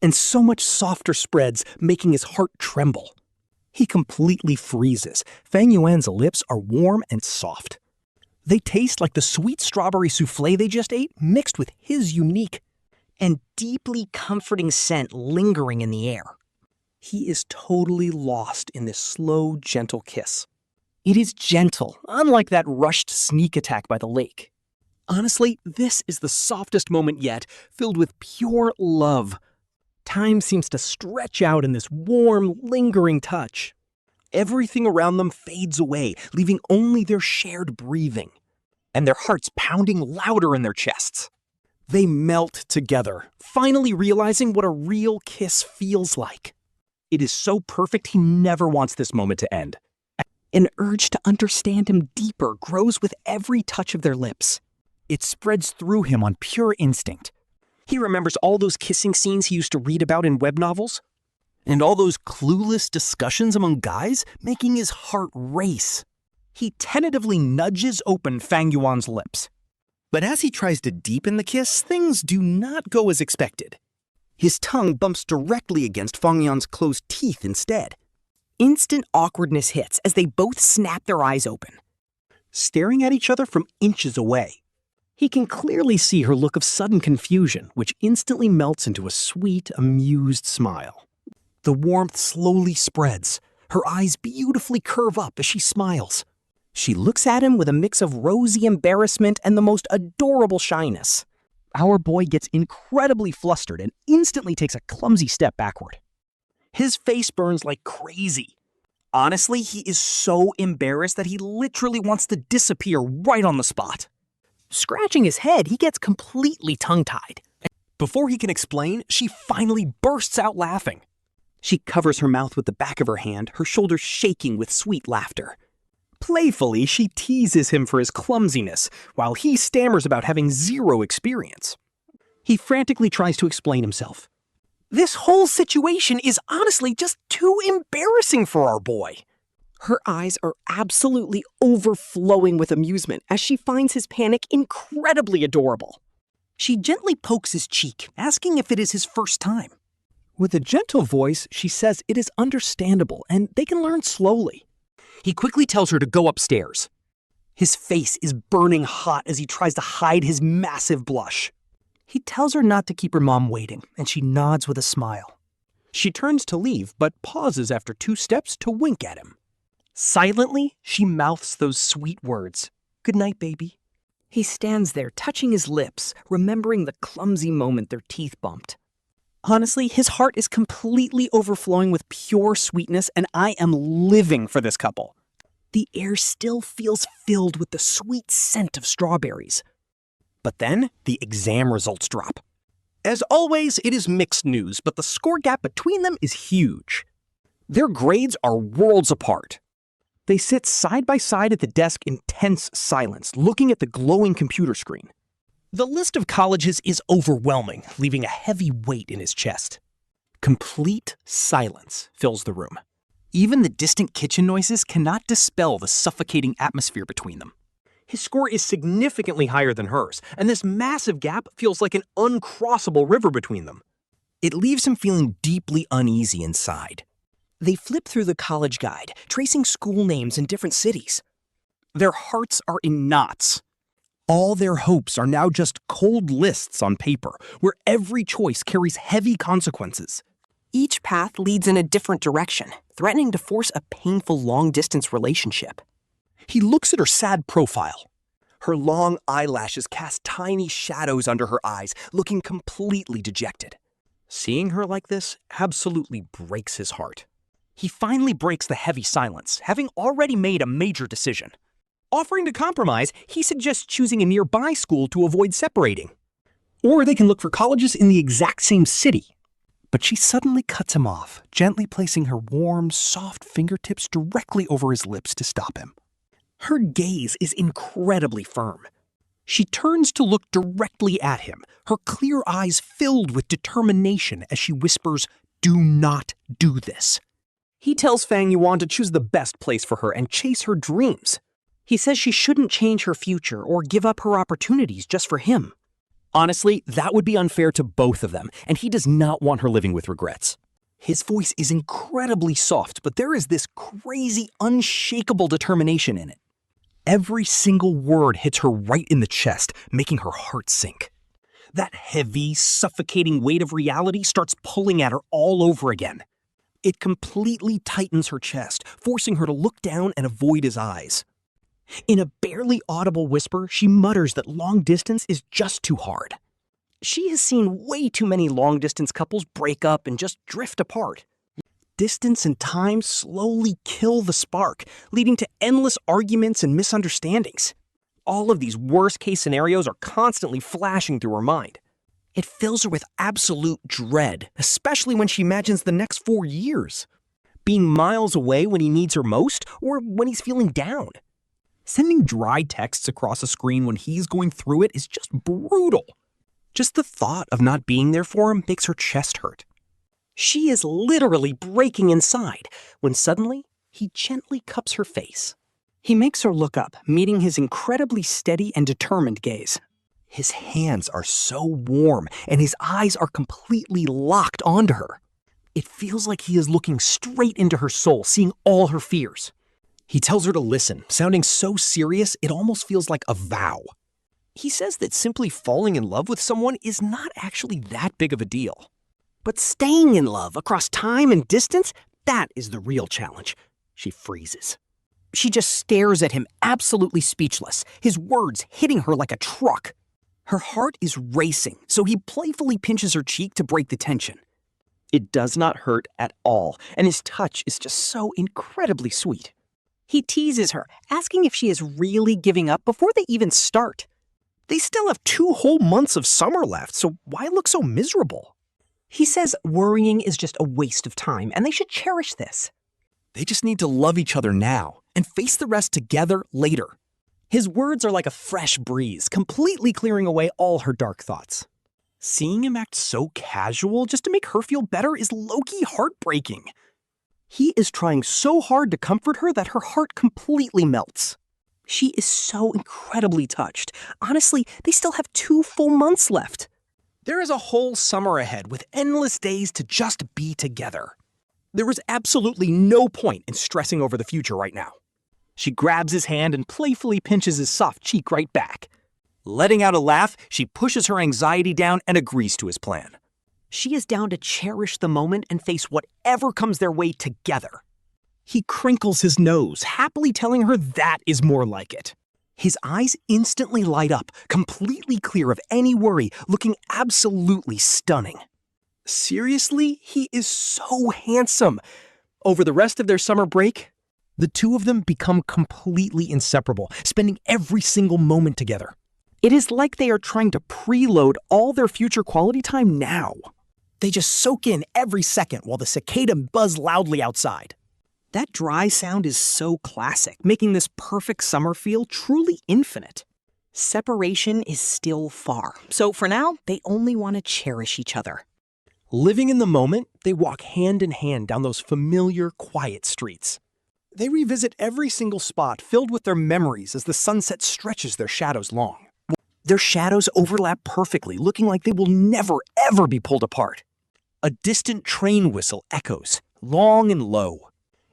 and so much softer spreads, making his heart tremble. He completely freezes. Fang Yuan's lips are warm and soft. They taste like the sweet strawberry soufflé they just ate, mixed with his unique and deeply comforting scent lingering in the air. He is totally lost in this slow, gentle kiss. It is gentle, unlike that rushed sneak attack by the lake. Honestly, this is the softest moment yet, filled with pure love. Time seems to stretch out in this warm, lingering touch. Everything around them fades away, leaving only their shared breathing, and their hearts pounding louder in their chests. They melt together, finally realizing what a real kiss feels like. It is so perfect he never wants this moment to end. An urge to understand him deeper grows with every touch of their lips. It spreads through him on pure instinct. He remembers all those kissing scenes he used to read about in web novels. And all those clueless discussions among guys making his heart race. He tentatively nudges open Fang Yuan's lips. But as he tries to deepen the kiss, things do not go as expected. His tongue bumps directly against Fang Yuan's closed teeth instead. Instant awkwardness hits as they both snap their eyes open, staring at each other from inches away. He can clearly see her look of sudden confusion, which instantly melts into a sweet, amused smile. The warmth slowly spreads. Her eyes beautifully curve up as she smiles. She looks at him with a mix of rosy embarrassment and the most adorable shyness. Our boy gets incredibly flustered and instantly takes a clumsy step backward. His face burns like crazy. Honestly, he is so embarrassed that he literally wants to disappear right on the spot. Scratching his head, he gets completely tongue-tied. Before he can explain, she finally bursts out laughing. She covers her mouth with the back of her hand, her shoulders shaking with sweet laughter. Playfully, she teases him for his clumsiness, while he stammers about having zero experience. He frantically tries to explain himself. This whole situation is honestly just too embarrassing for our boy. Her eyes are absolutely overflowing with amusement as she finds his panic incredibly adorable. She gently pokes his cheek, asking if it is his first time. With a gentle voice, she says it is understandable and they can learn slowly. He quickly tells her to go upstairs. His face is burning hot as he tries to hide his massive blush. He tells her not to keep her mom waiting, and she nods with a smile. She turns to leave, but pauses after 2 steps to wink at him. Silently, she mouths those sweet words. "Good night, baby." He stands there, touching his lips, remembering the clumsy moment their teeth bumped. Honestly, his heart is completely overflowing with pure sweetness, and I am living for this couple. The air still feels filled with the sweet scent of strawberries. But then, the exam results drop. As always, it is mixed news, but the score gap between them is huge. Their grades are worlds apart. They sit side by side at the desk in tense silence, looking at the glowing computer screen. The list of colleges is overwhelming, leaving a heavy weight in his chest. Complete silence fills the room. Even the distant kitchen noises cannot dispel the suffocating atmosphere between them. His score is significantly higher than hers, and this massive gap feels like an uncrossable river between them. It leaves him feeling deeply uneasy inside. They flip through the college guide, tracing school names in different cities. Their hearts are in knots. All their hopes are now just cold lists on paper, where every choice carries heavy consequences. Each path leads in a different direction, threatening to force a painful long-distance relationship. He looks at her sad profile. Her long eyelashes cast tiny shadows under her eyes, looking completely dejected. Seeing her like this absolutely breaks his heart. He finally breaks the heavy silence, having already made a major decision. Offering to compromise, he suggests choosing a nearby school to avoid separating. Or they can look for colleges in the exact same city. But she suddenly cuts him off, gently placing her warm, soft fingertips directly over his lips to stop him. Her gaze is incredibly firm. She turns to look directly at him, her clear eyes filled with determination as she whispers, "Do not do this." He tells Fang Yuan to choose the best place for her and chase her dreams. He says she shouldn't change her future or give up her opportunities just for him. Honestly, that would be unfair to both of them, and he does not want her living with regrets. His voice is incredibly soft, but there is this crazy, unshakable determination in it. Every single word hits her right in the chest, making her heart sink. That heavy, suffocating weight of reality starts pulling at her all over again. It completely tightens her chest, forcing her to look down and avoid his eyes. In a barely audible whisper, she mutters that long distance is just too hard. She has seen way too many long-distance couples break up and just drift apart. Distance and time slowly kill the spark, leading to endless arguments and misunderstandings. All of these worst-case scenarios are constantly flashing through her mind. It fills her with absolute dread, especially when she imagines the next 4 years. Being miles away when he needs her most, or when he's feeling down. Sending dry texts across a screen when he's going through it is just brutal. Just the thought of not being there for him makes her chest hurt. She is literally breaking inside when suddenly he gently cups her face. He makes her look up, meeting his incredibly steady and determined gaze. His hands are so warm, and his eyes are completely locked onto her. It feels like he is looking straight into her soul, seeing all her fears. He tells her to listen, sounding so serious it almost feels like a vow. He says that simply falling in love with someone is not actually that big of a deal. But staying in love across time and distance, that is the real challenge. She freezes. She just stares at him, absolutely speechless, his words hitting her like a truck. Her heart is racing, so he playfully pinches her cheek to break the tension. It does not hurt at all, and his touch is just so incredibly sweet. He teases her, asking if she is really giving up before they even start. They still have 2 whole months of summer left, so why look so miserable? He says worrying is just a waste of time, and they should cherish this. They just need to love each other now and face the rest together later. His words are like a fresh breeze, completely clearing away all her dark thoughts. Seeing him act so casual just to make her feel better is low-key heartbreaking. He is trying so hard to comfort her that her heart completely melts. She is so incredibly touched. Honestly, they still have 2 full months left. There is a whole summer ahead with endless days to just be together. There is absolutely no point in stressing over the future right now. She grabs his hand and playfully pinches his soft cheek right back. Letting out a laugh, she pushes her anxiety down and agrees to his plan. She is down to cherish the moment and face whatever comes their way together. He crinkles his nose, happily telling her that is more like it. His eyes instantly light up, completely clear of any worry, looking absolutely stunning. Seriously, he is so handsome. Over the rest of their summer break, the two of them become completely inseparable, spending every single moment together. It is like they are trying to preload all their future quality time now. They just soak in every second while the cicada buzz loudly outside. That dry sound is so classic, making this perfect summer feel truly infinite. Separation is still far, so for now, they only want to cherish each other. Living in the moment, they walk hand in hand down those familiar, quiet streets. They revisit every single spot filled with their memories as the sunset stretches their shadows long. Their shadows overlap perfectly, looking like they will never, ever be pulled apart. A distant train whistle echoes, long and low.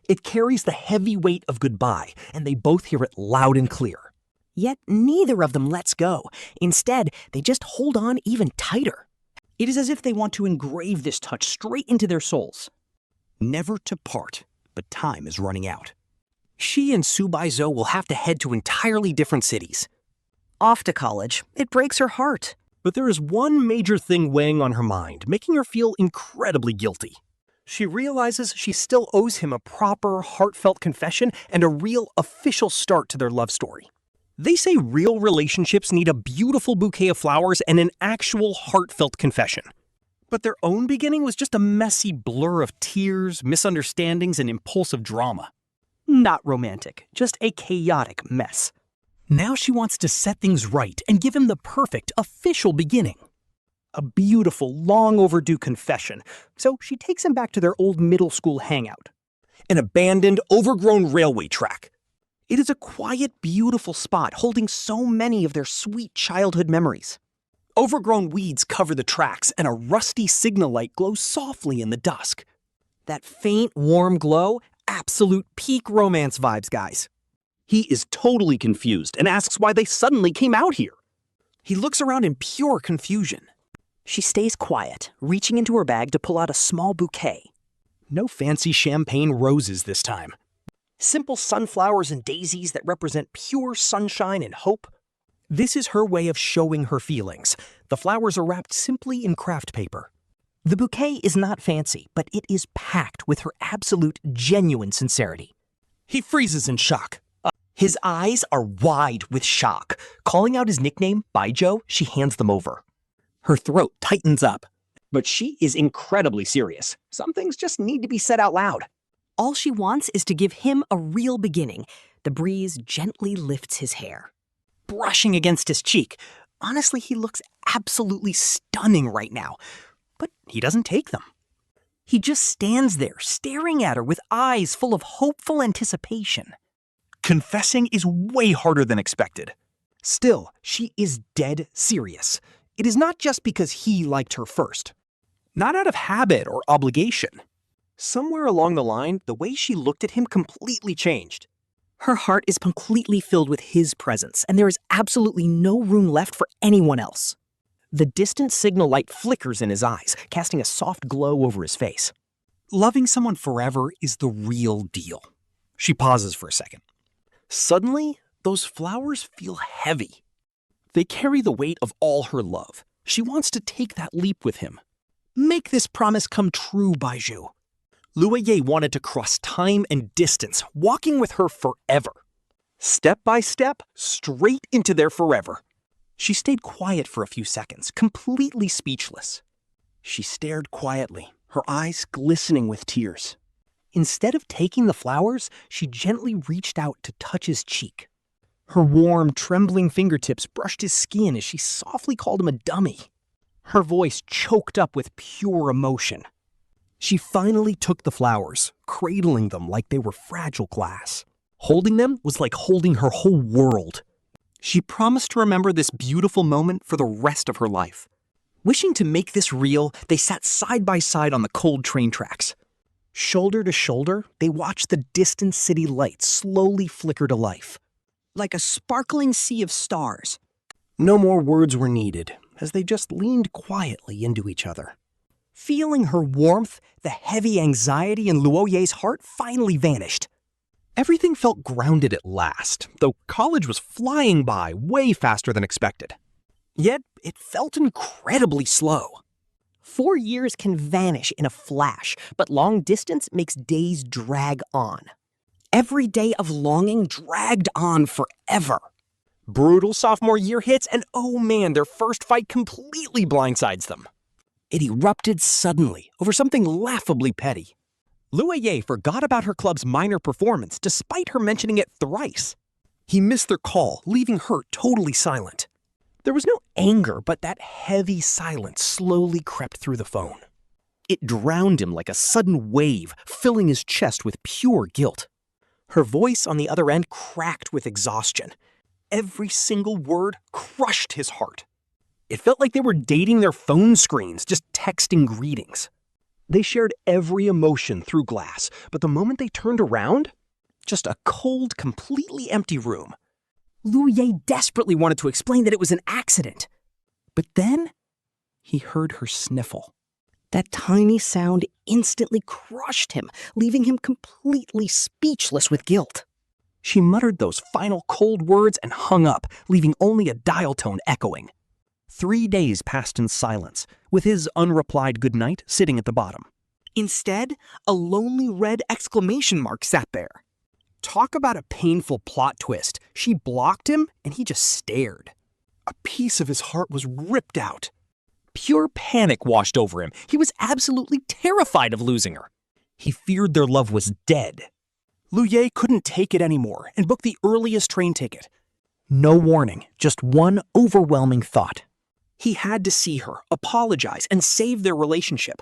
It carries the heavy weight of goodbye, and they both hear it loud and clear. Yet neither of them lets go. Instead, they just hold on even tighter. It is as if they want to engrave this touch straight into their souls. Never to part, but time is running out. She and Su Baizhou will have to head to entirely different cities. Off to college, it breaks her heart. But there is one major thing weighing on her mind, making her feel incredibly guilty. She realizes she still owes him a proper, heartfelt confession and a real, official start to their love story. They say real relationships need a beautiful bouquet of flowers and an actual, heartfelt confession. But their own beginning was just a messy blur of tears, misunderstandings, and impulsive drama. Not romantic, just a chaotic mess. Now she wants to set things right and give him the perfect, official beginning. A beautiful, long overdue confession, so she takes him back to their old middle school hangout. An abandoned, overgrown railway track. It is a quiet, beautiful spot holding so many of their sweet childhood memories. Overgrown weeds cover the tracks, and a rusty signal light glows softly in the dusk. That faint, warm glow, absolute peak romance vibes, guys. He is totally confused and asks why they suddenly came out here. He looks around in pure confusion. She stays quiet, reaching into her bag to pull out a small bouquet. No fancy champagne roses this time. Simple sunflowers and daisies that represent pure sunshine and hope. This is her way of showing her feelings. The flowers are wrapped simply in craft paper. The bouquet is not fancy, but it is packed with her absolute, genuine sincerity. He freezes in shock. His eyes are wide with shock. Calling out his nickname, Baizhou, she hands them over. Her throat tightens up, but she is incredibly serious. Some things just need to be said out loud. All she wants is to give him a real beginning. The breeze gently lifts his hair, brushing against his cheek. Honestly, he looks absolutely stunning right now, but he doesn't take them. He just stands there, staring at her with eyes full of hopeful anticipation. Confessing is way harder than expected. Still, she is dead serious. It is not just because he liked her first. Not out of habit or obligation. Somewhere along the line, the way she looked at him completely changed. Her heart is completely filled with his presence, and there is absolutely no room left for anyone else. The distant signal light flickers in his eyes, casting a soft glow over his face. Loving someone forever is the real deal. She pauses for a second. Suddenly, those flowers feel heavy. They carry the weight of all her love. She wants to take that leap with him. Make this promise come true, Baizhou. Ye wanted to cross time and distance, walking with her forever. Step by step, straight into their forever. She stayed quiet for a few seconds, completely speechless. She stared quietly, her eyes glistening with tears. Instead of taking the flowers, she gently reached out to touch his cheek. Her warm, trembling fingertips brushed his skin as she softly called him a dummy. Her voice choked up with pure emotion. She finally took the flowers, cradling them like they were fragile glass. Holding them was like holding her whole world. She promised to remember this beautiful moment for the rest of her life. Wishing to make this real, they sat side by side on the cold train tracks. Shoulder to shoulder, they watched the distant city lights slowly flicker to life. Like a sparkling sea of stars. No more words were needed, as they just leaned quietly into each other. Feeling her warmth, the heavy anxiety in Ye's heart finally vanished. Everything felt grounded at last, though college was flying by way faster than expected. Yet, it felt incredibly slow. 4 years can vanish in a flash, but long distance makes days drag on. Every day of longing dragged on forever. Brutal sophomore year hits, and oh man, their first fight completely blindsides them. It erupted suddenly over something laughably petty. Ye forgot about her club's minor performance despite her mentioning it thrice. He missed their call, leaving her totally silent. There was no anger, but that heavy silence slowly crept through the phone. It drowned him like a sudden wave, filling his chest with pure guilt. Her voice on the other end cracked with exhaustion. Every single word crushed his heart. It felt like they were dating their phone screens, just texting greetings. They shared every emotion through glass, but the moment they turned around, just a cold, completely empty room. Ye desperately wanted to explain that it was an accident. But then, he heard her sniffle. That tiny sound instantly crushed him, leaving him completely speechless with guilt. She muttered those final cold words and hung up, leaving only a dial tone echoing. 3 days passed in silence, with his unreplied goodnight sitting at the bottom. Instead, a lonely red exclamation mark sat there. Talk about a painful plot twist. She blocked him, and he just stared. A piece of his heart was ripped out. Pure panic washed over him. He was absolutely terrified of losing her. He feared their love was dead. Ye couldn't take it anymore and booked the earliest train ticket. No warning, just one overwhelming thought. He had to see her, apologize, and save their relationship.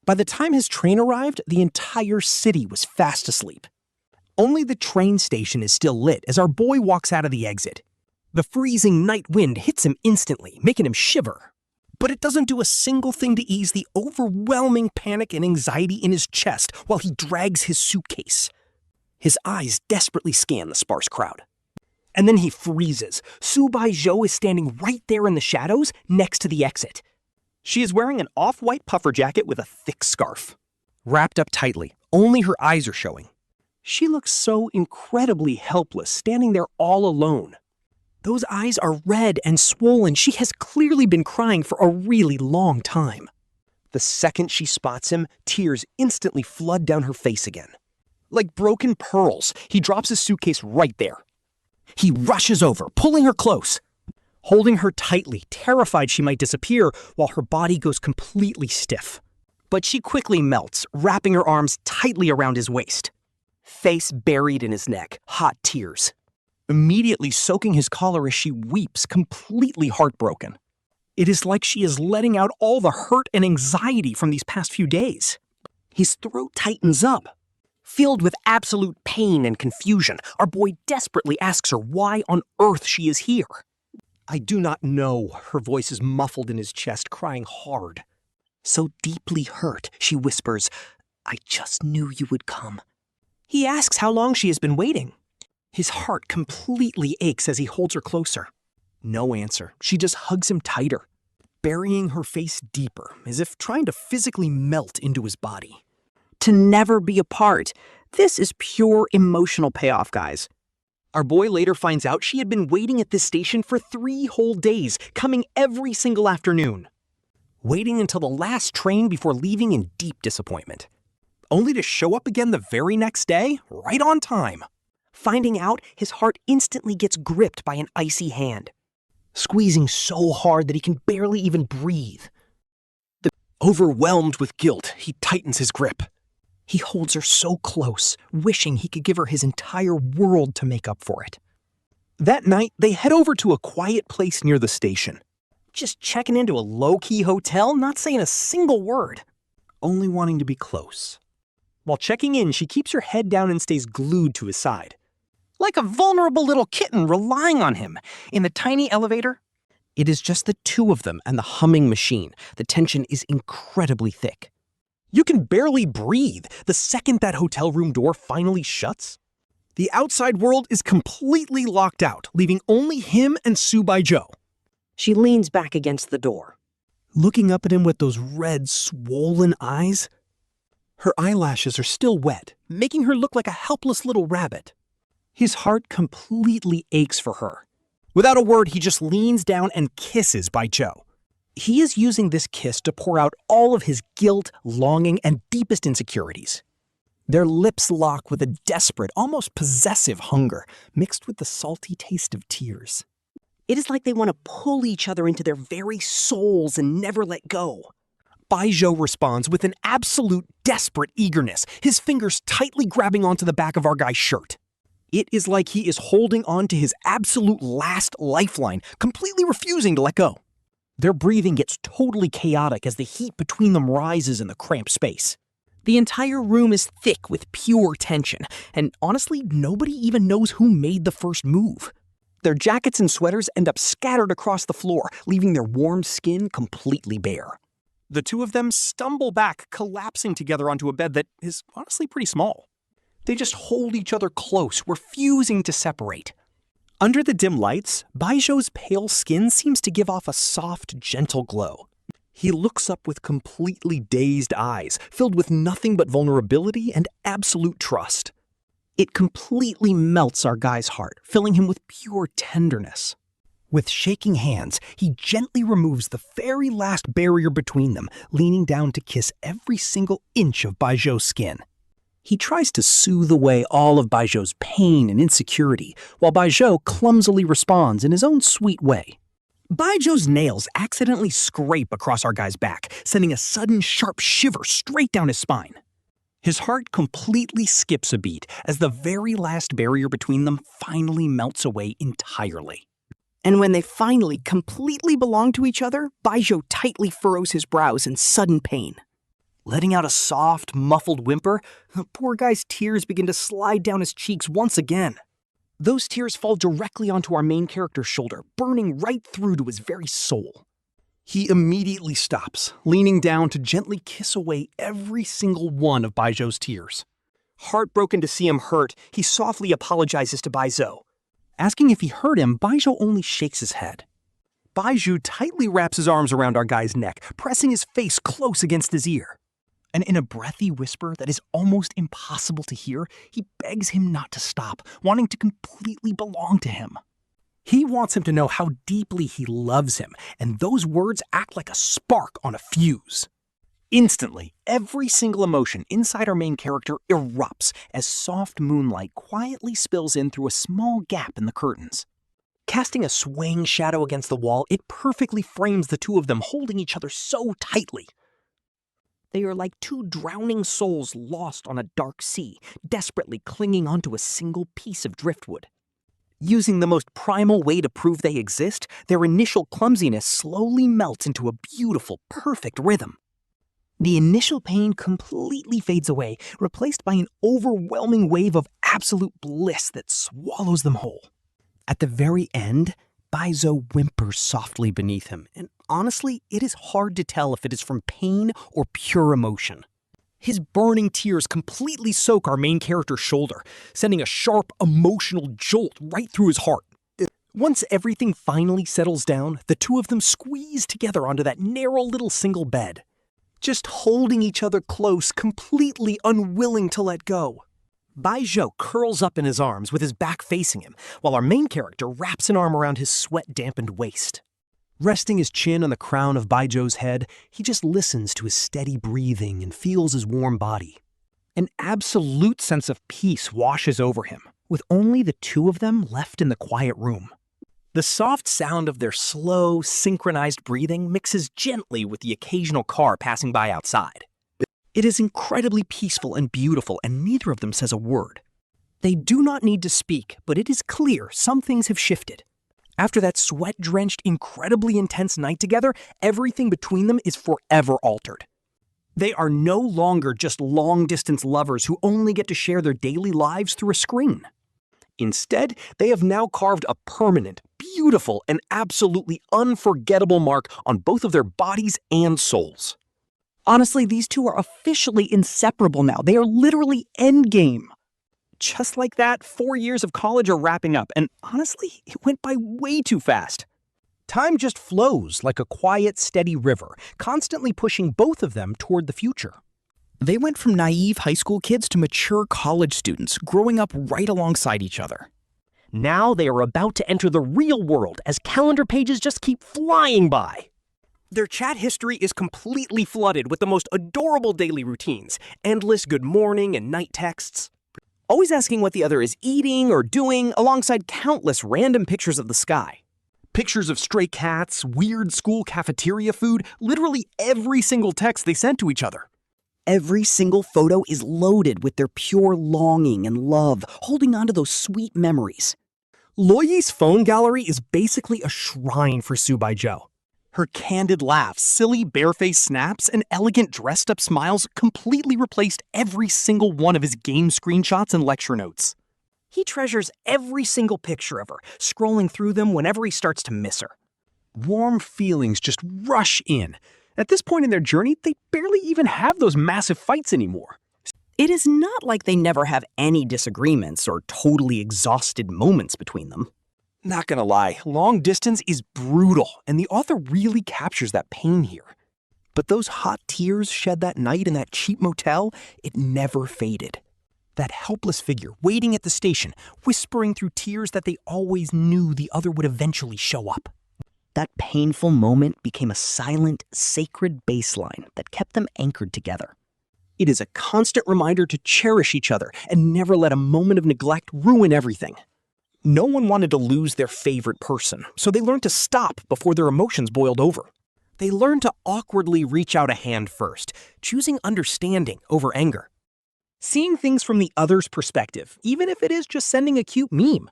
By the time his train arrived, the entire city was fast asleep. Only the train station is still lit as our boy walks out of the exit. The freezing night wind hits him instantly, making him shiver. But it doesn't do a single thing to ease the overwhelming panic and anxiety in his chest while he drags his suitcase. His eyes desperately scan the sparse crowd. And then he freezes. Su Baizhou is standing right there in the shadows next to the exit. She is wearing an off-white puffer jacket with a thick scarf. Wrapped up tightly, only her eyes are showing. She looks so incredibly helpless, standing there all alone. Those eyes are red and swollen. She has clearly been crying for a really long time. The second she spots him, tears instantly flood down her face again. Like broken pearls, he drops his suitcase right there. He rushes over, pulling her close, holding her tightly, terrified she might disappear while her body goes completely stiff. But she quickly melts, wrapping her arms tightly around his waist. Face buried in his neck, hot tears. Immediately soaking his collar as she weeps, completely heartbroken. It is like she is letting out all the hurt and anxiety from these past few days. His throat tightens up. Filled with absolute pain and confusion, our boy desperately asks her why on earth she is here. I do not know. Her voice is muffled in his chest, crying hard. So deeply hurt, she whispers, "I just knew you would come." He asks how long she has been waiting. His heart completely aches as he holds her closer. No answer. She just hugs him tighter, burying her face deeper, as if trying to physically melt into his body. To never be apart. This is pure emotional payoff, guys. Our boy later finds out she had been waiting at this station for 3 whole days, coming every single afternoon. Waiting until the last train before leaving in deep disappointment. Only to show up again the very next day, right on time. Finding out, his heart instantly gets gripped by an icy hand. Squeezing so hard that he can barely even breathe. Overwhelmed with guilt, he tightens his grip. He holds her so close, wishing he could give her his entire world to make up for it. That night, they head over to a quiet place near the station. Just checking into a low-key hotel, not saying a single word. Only wanting to be close. While checking in, she keeps her head down and stays glued to his side. Like a vulnerable little kitten relying on him. In the tiny elevator, it is just the two of them and the humming machine. The tension is incredibly thick. You can barely breathe the second that hotel room door finally shuts. The outside world is completely locked out, leaving only him and Su Baizhou. She leans back against the door, looking up at him with those red, swollen eyes. Her eyelashes are still wet, making her look like a helpless little rabbit. His heart completely aches for her. Without a word, he just leans down and kisses Baizhou. He is using this kiss to pour out all of his guilt, longing, and deepest insecurities. Their lips lock with a desperate, almost possessive hunger, mixed with the salty taste of tears. It is like they want to pull each other into their very souls and never let go. Baizhou responds with an absolute desperate eagerness, his fingers tightly grabbing onto the back of our guy's shirt. It is like he is holding on to his absolute last lifeline, completely refusing to let go. Their breathing gets totally chaotic as the heat between them rises in the cramped space. The entire room is thick with pure tension, and honestly, nobody even knows who made the first move. Their jackets and sweaters end up scattered across the floor, leaving their warm skin completely bare. The two of them stumble back, collapsing together onto a bed that is honestly pretty small. They just hold each other close, refusing to separate. Under the dim lights, Baizhou's pale skin seems to give off a soft, gentle glow. He looks up with completely dazed eyes, filled with nothing but vulnerability and absolute trust. It completely melts our guy's heart, filling him with pure tenderness. With shaking hands, he gently removes the very last barrier between them, leaning down to kiss every single inch of Baizhou's skin. He tries to soothe away all of Baizhou's pain and insecurity, while Baizhou clumsily responds in his own sweet way. Baizhou's nails accidentally scrape across our guy's back, sending a sudden sharp shiver straight down his spine. His heart completely skips a beat as the very last barrier between them finally melts away entirely. And when they finally completely belong to each other, Baizhou tightly furrows his brows in sudden pain. Letting out a soft, muffled whimper, the poor guy's tears begin to slide down his cheeks once again. Those tears fall directly onto our main character's shoulder, burning right through to his very soul. He immediately stops, leaning down to gently kiss away every single one of Baizhou's tears. Heartbroken to see him hurt, he softly apologizes to Baizhou. Asking if he hurt him, Baizhou only shakes his head. Baizhou tightly wraps his arms around our guy's neck, pressing his face close against his ear. And in a breathy whisper that is almost impossible to hear, he begs him not to stop, wanting to completely belong to him. He wants him to know how deeply he loves him, and those words act like a spark on a fuse. Instantly, every single emotion inside our main character erupts as soft moonlight quietly spills in through a small gap in the curtains. Casting a swaying shadow against the wall, it perfectly frames the two of them holding each other so tightly. They are like two drowning souls lost on a dark sea, desperately clinging onto a single piece of driftwood. Using the most primal way to prove they exist, their initial clumsiness slowly melts into a beautiful, perfect rhythm. The initial pain completely fades away, replaced by an overwhelming wave of absolute bliss that swallows them whole. At the very end, Baizhou whimpers softly beneath him, and honestly, it is hard to tell if it is from pain or pure emotion. His burning tears completely soak our main character's shoulder, sending a sharp, emotional jolt right through his heart. Once everything finally settles down, the two of them squeeze together onto that narrow little single bed, just holding each other close, completely unwilling to let go. Baizhou curls up in his arms with his back facing him, while our main character wraps an arm around his sweat-dampened waist. Resting his chin on the crown of Baizhou's head, he just listens to his steady breathing and feels his warm body. An absolute sense of peace washes over him, with only the two of them left in the quiet room. The soft sound of their slow, synchronized breathing mixes gently with the occasional car passing by outside. It is incredibly peaceful and beautiful, and neither of them says a word. They do not need to speak, but it is clear some things have shifted. After that sweat-drenched, incredibly intense night together, everything between them is forever altered. They are no longer just long-distance lovers who only get to share their daily lives through a screen. Instead, they have now carved a permanent, beautiful, and absolutely unforgettable mark on both of their bodies and souls. Honestly, these two are officially inseparable now. They are literally endgame. Just like that, 4 years of college are wrapping up, and honestly, it went by way too fast. Time just flows like a quiet, steady river, constantly pushing both of them toward the future. They went from naive high school kids to mature college students, growing up right alongside each other. Now they are about to enter the real world as calendar pages just keep flying by. Their chat history is completely flooded with the most adorable daily routines, endless good morning and night texts, always asking what the other is eating or doing, alongside countless random pictures of the sky. Pictures of stray cats, weird school cafeteria food, literally every single text they sent to each other. Every single photo is loaded with their pure longing and love, holding on to those sweet memories. Luoyi's phone gallery is basically a shrine for Su Baizhou. Her candid laughs, silly barefaced snaps, and elegant dressed-up smiles completely replaced every single one of his game screenshots and lecture notes. He treasures every single picture of her, scrolling through them whenever he starts to miss her. Warm feelings just rush in. At this point in their journey, they barely even have those massive fights anymore. It is not like they never have any disagreements or totally exhausted moments between them. Not gonna lie, long distance is brutal, and the author really captures that pain here. But those hot tears shed that night in that cheap motel, it never faded. That helpless figure waiting at the station, whispering through tears that they always knew the other would eventually show up. That painful moment became a silent, sacred baseline that kept them anchored together. It is a constant reminder to cherish each other and never let a moment of neglect ruin everything. No one wanted to lose their favorite person, so they learned to stop before their emotions boiled over. They learned to awkwardly reach out a hand first, choosing understanding over anger. Seeing things from the other's perspective, even if it is just sending a cute meme.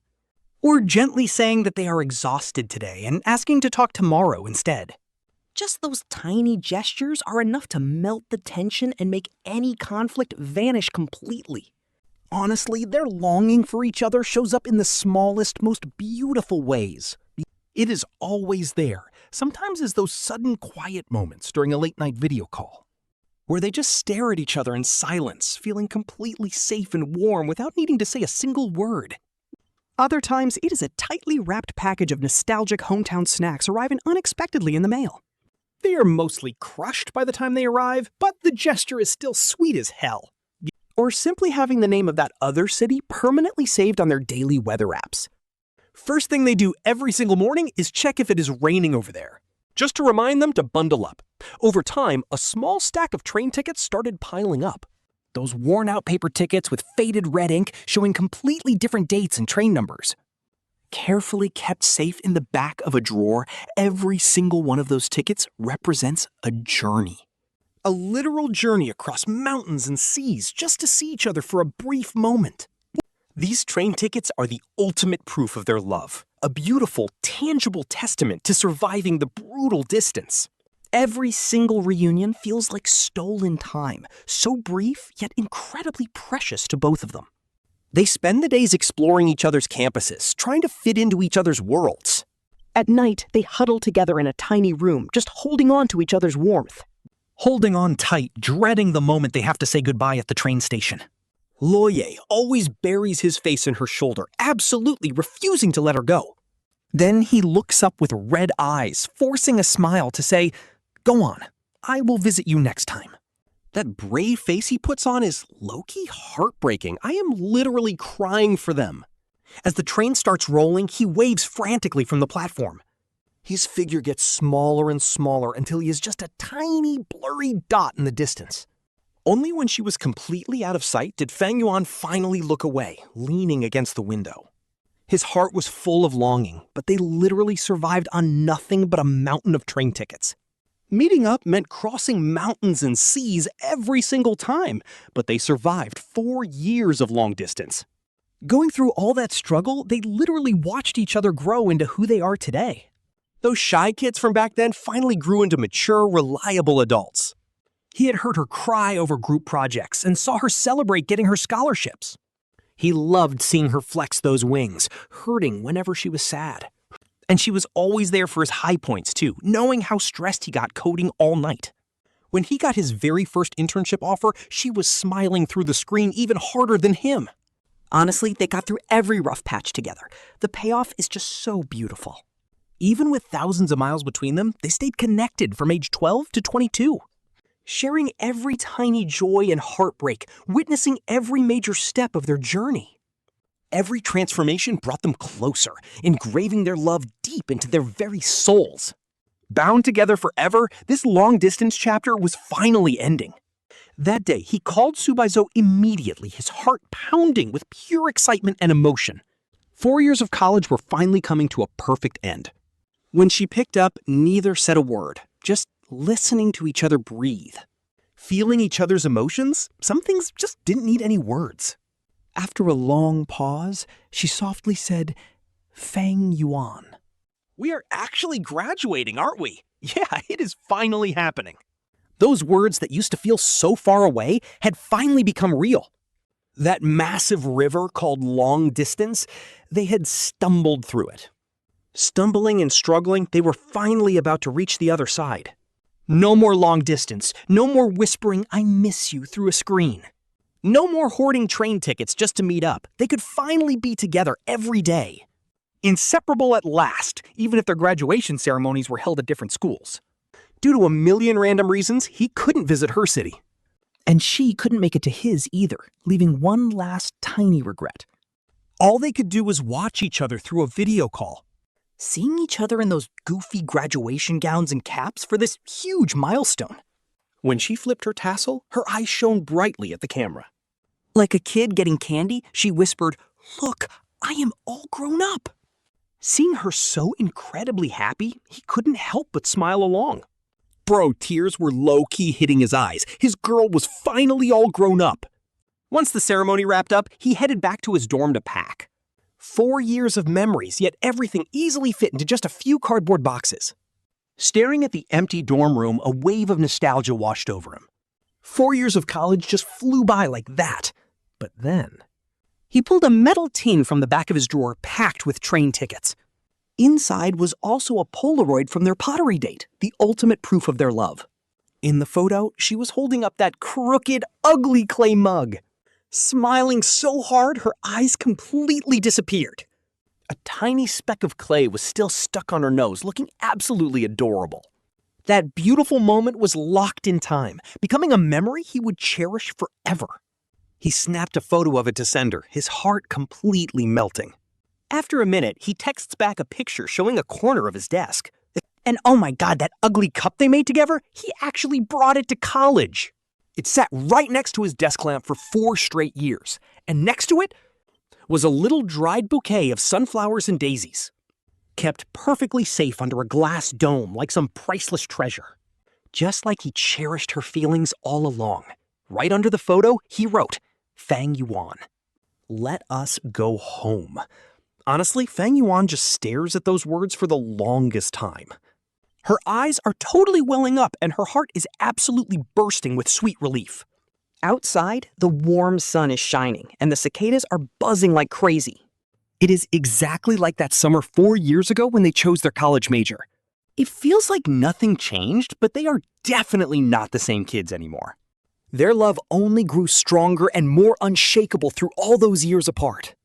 Or gently saying that they are exhausted today and asking to talk tomorrow instead. Just those tiny gestures are enough to melt the tension and make any conflict vanish completely. Honestly, their longing for each other shows up in the smallest, most beautiful ways. It is always there, sometimes as those sudden quiet moments during a late-night video call, where they just stare at each other in silence, feeling completely safe and warm without needing to say a single word. Other times, it is a tightly wrapped package of nostalgic hometown snacks arriving unexpectedly in the mail. They are mostly crushed by the time they arrive, but the gesture is still sweet as hell. Or simply having the name of that other city permanently saved on their daily weather apps. First thing they do every single morning is check if it is raining over there, just to remind them to bundle up. Over time, a small stack of train tickets started piling up. Those worn-out paper tickets with faded red ink showing completely different dates and train numbers. Carefully kept safe in the back of a drawer, every single one of those tickets represents a journey. A literal journey across mountains and seas just to see each other for a brief moment. These train tickets are the ultimate proof of their love, a beautiful, tangible testament to surviving the brutal distance. Every single reunion feels like stolen time, so brief yet incredibly precious to both of them. They spend the days exploring each other's campuses, trying to fit into each other's worlds. At night, they huddle together in a tiny room, just holding on to each other's warmth. Holding on tight, dreading the moment they have to say goodbye at the train station. Loye always buries his face in her shoulder, absolutely refusing to let her go. Then he looks up with red eyes, forcing a smile to say, "Go on, I will visit you next time." That brave face he puts on is low-key heartbreaking. I am literally crying for them. As the train starts rolling, he waves frantically from the platform. His figure gets smaller and smaller until he is just a tiny, blurry dot in the distance. Only when she was completely out of sight did Fang Yuan finally look away, leaning against the window. His heart was full of longing, but they literally survived on nothing but a mountain of train tickets. Meeting up meant crossing mountains and seas every single time, but they survived 4 years of long distance. Going through all that struggle, they literally watched each other grow into who they are today. Those shy kids from back then finally grew into mature, reliable adults. He had heard her cry over group projects and saw her celebrate getting her scholarships. He loved seeing her flex those wings, hurting whenever she was sad. And she was always there for his high points too, knowing how stressed he got coding all night. When he got his very first internship offer, she was smiling through the screen even harder than him. Honestly, they got through every rough patch together. The payoff is just so beautiful. Even with thousands of miles between them, they stayed connected from age 12 to 22. Sharing every tiny joy and heartbreak, witnessing every major step of their journey. Every transformation brought them closer, engraving their love deep into their very souls. Bound together forever, this long-distance chapter was finally ending. That day, he called Su Baizhou immediately, his heart pounding with pure excitement and emotion. 4 years of college were finally coming to a perfect end. When she picked up, neither said a word, just listening to each other breathe. Feeling each other's emotions, some things just didn't need any words. After a long pause, she softly said, "Fang Yuan." We are actually graduating, aren't we? Yeah, it is finally happening. Those words that used to feel so far away had finally become real. That massive river called long distance, they had stumbled through it. Stumbling and struggling, they were finally about to reach the other side. No more long distance, no more whispering, "I miss you" through a screen. No more hoarding train tickets just to meet up. They could finally be together every day. Inseparable at last, even if their graduation ceremonies were held at different schools. Due to a million random reasons, he couldn't visit her city. And she couldn't make it to his either, leaving one last tiny regret. All they could do was watch each other through a video call. Seeing each other in those goofy graduation gowns and caps for this huge milestone. When she flipped her tassel, her eyes shone brightly at the camera. Like a kid getting candy, she whispered, "Look, I am all grown up." Seeing her so incredibly happy, he couldn't help but smile along. Bro, tears were low-key hitting his eyes. His girl was finally all grown up. Once the ceremony wrapped up, he headed back to his dorm to pack. 4 years of memories, yet everything easily fit into just a few cardboard boxes. Staring at the empty dorm room, a wave of nostalgia washed over him. 4 years of college just flew by like that. But then, he pulled a metal tin from the back of his drawer packed with train tickets. Inside was also a Polaroid from their pottery date, the ultimate proof of their love. In the photo, she was holding up that crooked, ugly clay mug. Smiling so hard, her eyes completely disappeared. A tiny speck of clay was still stuck on her nose, looking absolutely adorable. That beautiful moment was locked in time, becoming a memory he would cherish forever. He snapped a photo of it to send her, his heart completely melting. After a minute, he texts back a picture showing a corner of his desk. And oh my god, that ugly cup they made together, he actually brought it to college. It sat right next to his desk lamp for 4 straight years, and next to it was a little dried bouquet of sunflowers and daisies, kept perfectly safe under a glass dome like some priceless treasure. Just like he cherished her feelings all along. Right under the photo, he wrote, "Fang Yuan. Let us go home." Honestly, Fang Yuan just stares at those words for the longest time. Her eyes are totally welling up and her heart is absolutely bursting with sweet relief. Outside, the warm sun is shining and the cicadas are buzzing like crazy. It is exactly like that summer 4 years ago when they chose their college major. It feels like nothing changed, but they are definitely not the same kids anymore. Their love only grew stronger and more unshakable through all those years apart.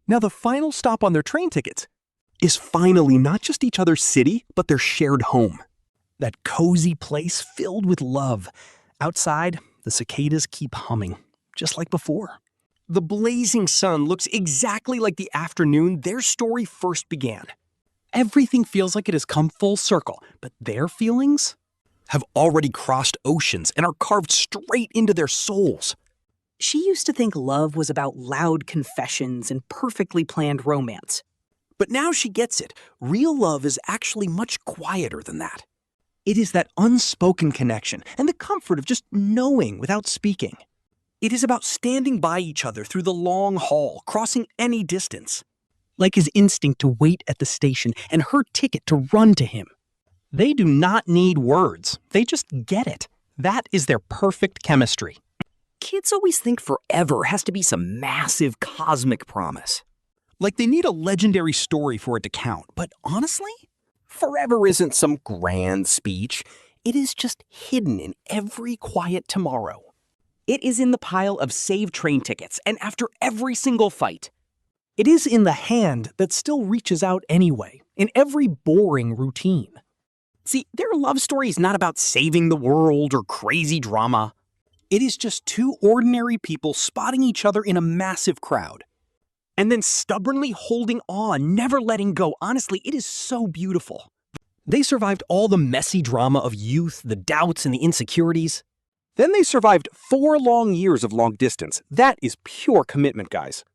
Now the final stop on their train tickets is finally not just each other's city, but their shared home. That cozy place filled with love. Outside, the cicadas keep humming, just like before. The blazing sun looks exactly like the afternoon their story first began. Everything feels like it has come full circle, but their feelings have already crossed oceans and are carved straight into their souls. She used to think love was about loud confessions and perfectly planned romance. But now she gets it. Real love is actually much quieter than that. It is that unspoken connection and the comfort of just knowing without speaking. It is about standing by each other through the long haul, crossing any distance. Like his instinct to wait at the station and her ticket to run to him. They do not need words. They just get it. That is their perfect chemistry. Kids always think forever has to be some massive cosmic promise. Like they need a legendary story for it to count. But honestly, forever isn't some grand speech. It is just hidden in every quiet tomorrow. It is in the pile of saved train tickets and after every single fight. It is in the hand that still reaches out anyway, in every boring routine. See, their love story is not about saving the world or crazy drama. It is just two ordinary people spotting each other in a massive crowd. And then stubbornly holding on, never letting go. Honestly, it is so beautiful. They survived all the messy drama of youth, the doubts and the insecurities. Then they survived 4 long years of long distance. That is pure commitment, guys.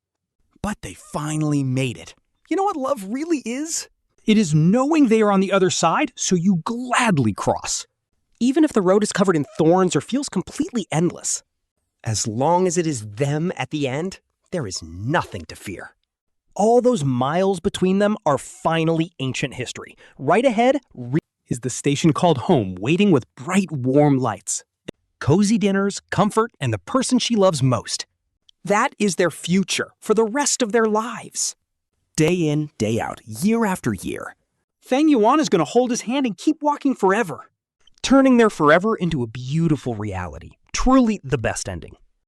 But they finally made it. You know what love really is? It is knowing they are on the other side, so you gladly cross. Even if the road is covered in thorns or feels completely endless. As long as it is them at the end, there is nothing to fear. All those miles between them are finally ancient history. Right ahead is the station called home, waiting with bright, warm lights. Cozy dinners, comfort, and the person she loves most. That is their future for the rest of their lives. Day in, day out, year after year. Fang Yuan is going to hold his hand and keep walking forever, turning their forever into a beautiful reality. Truly the best ending.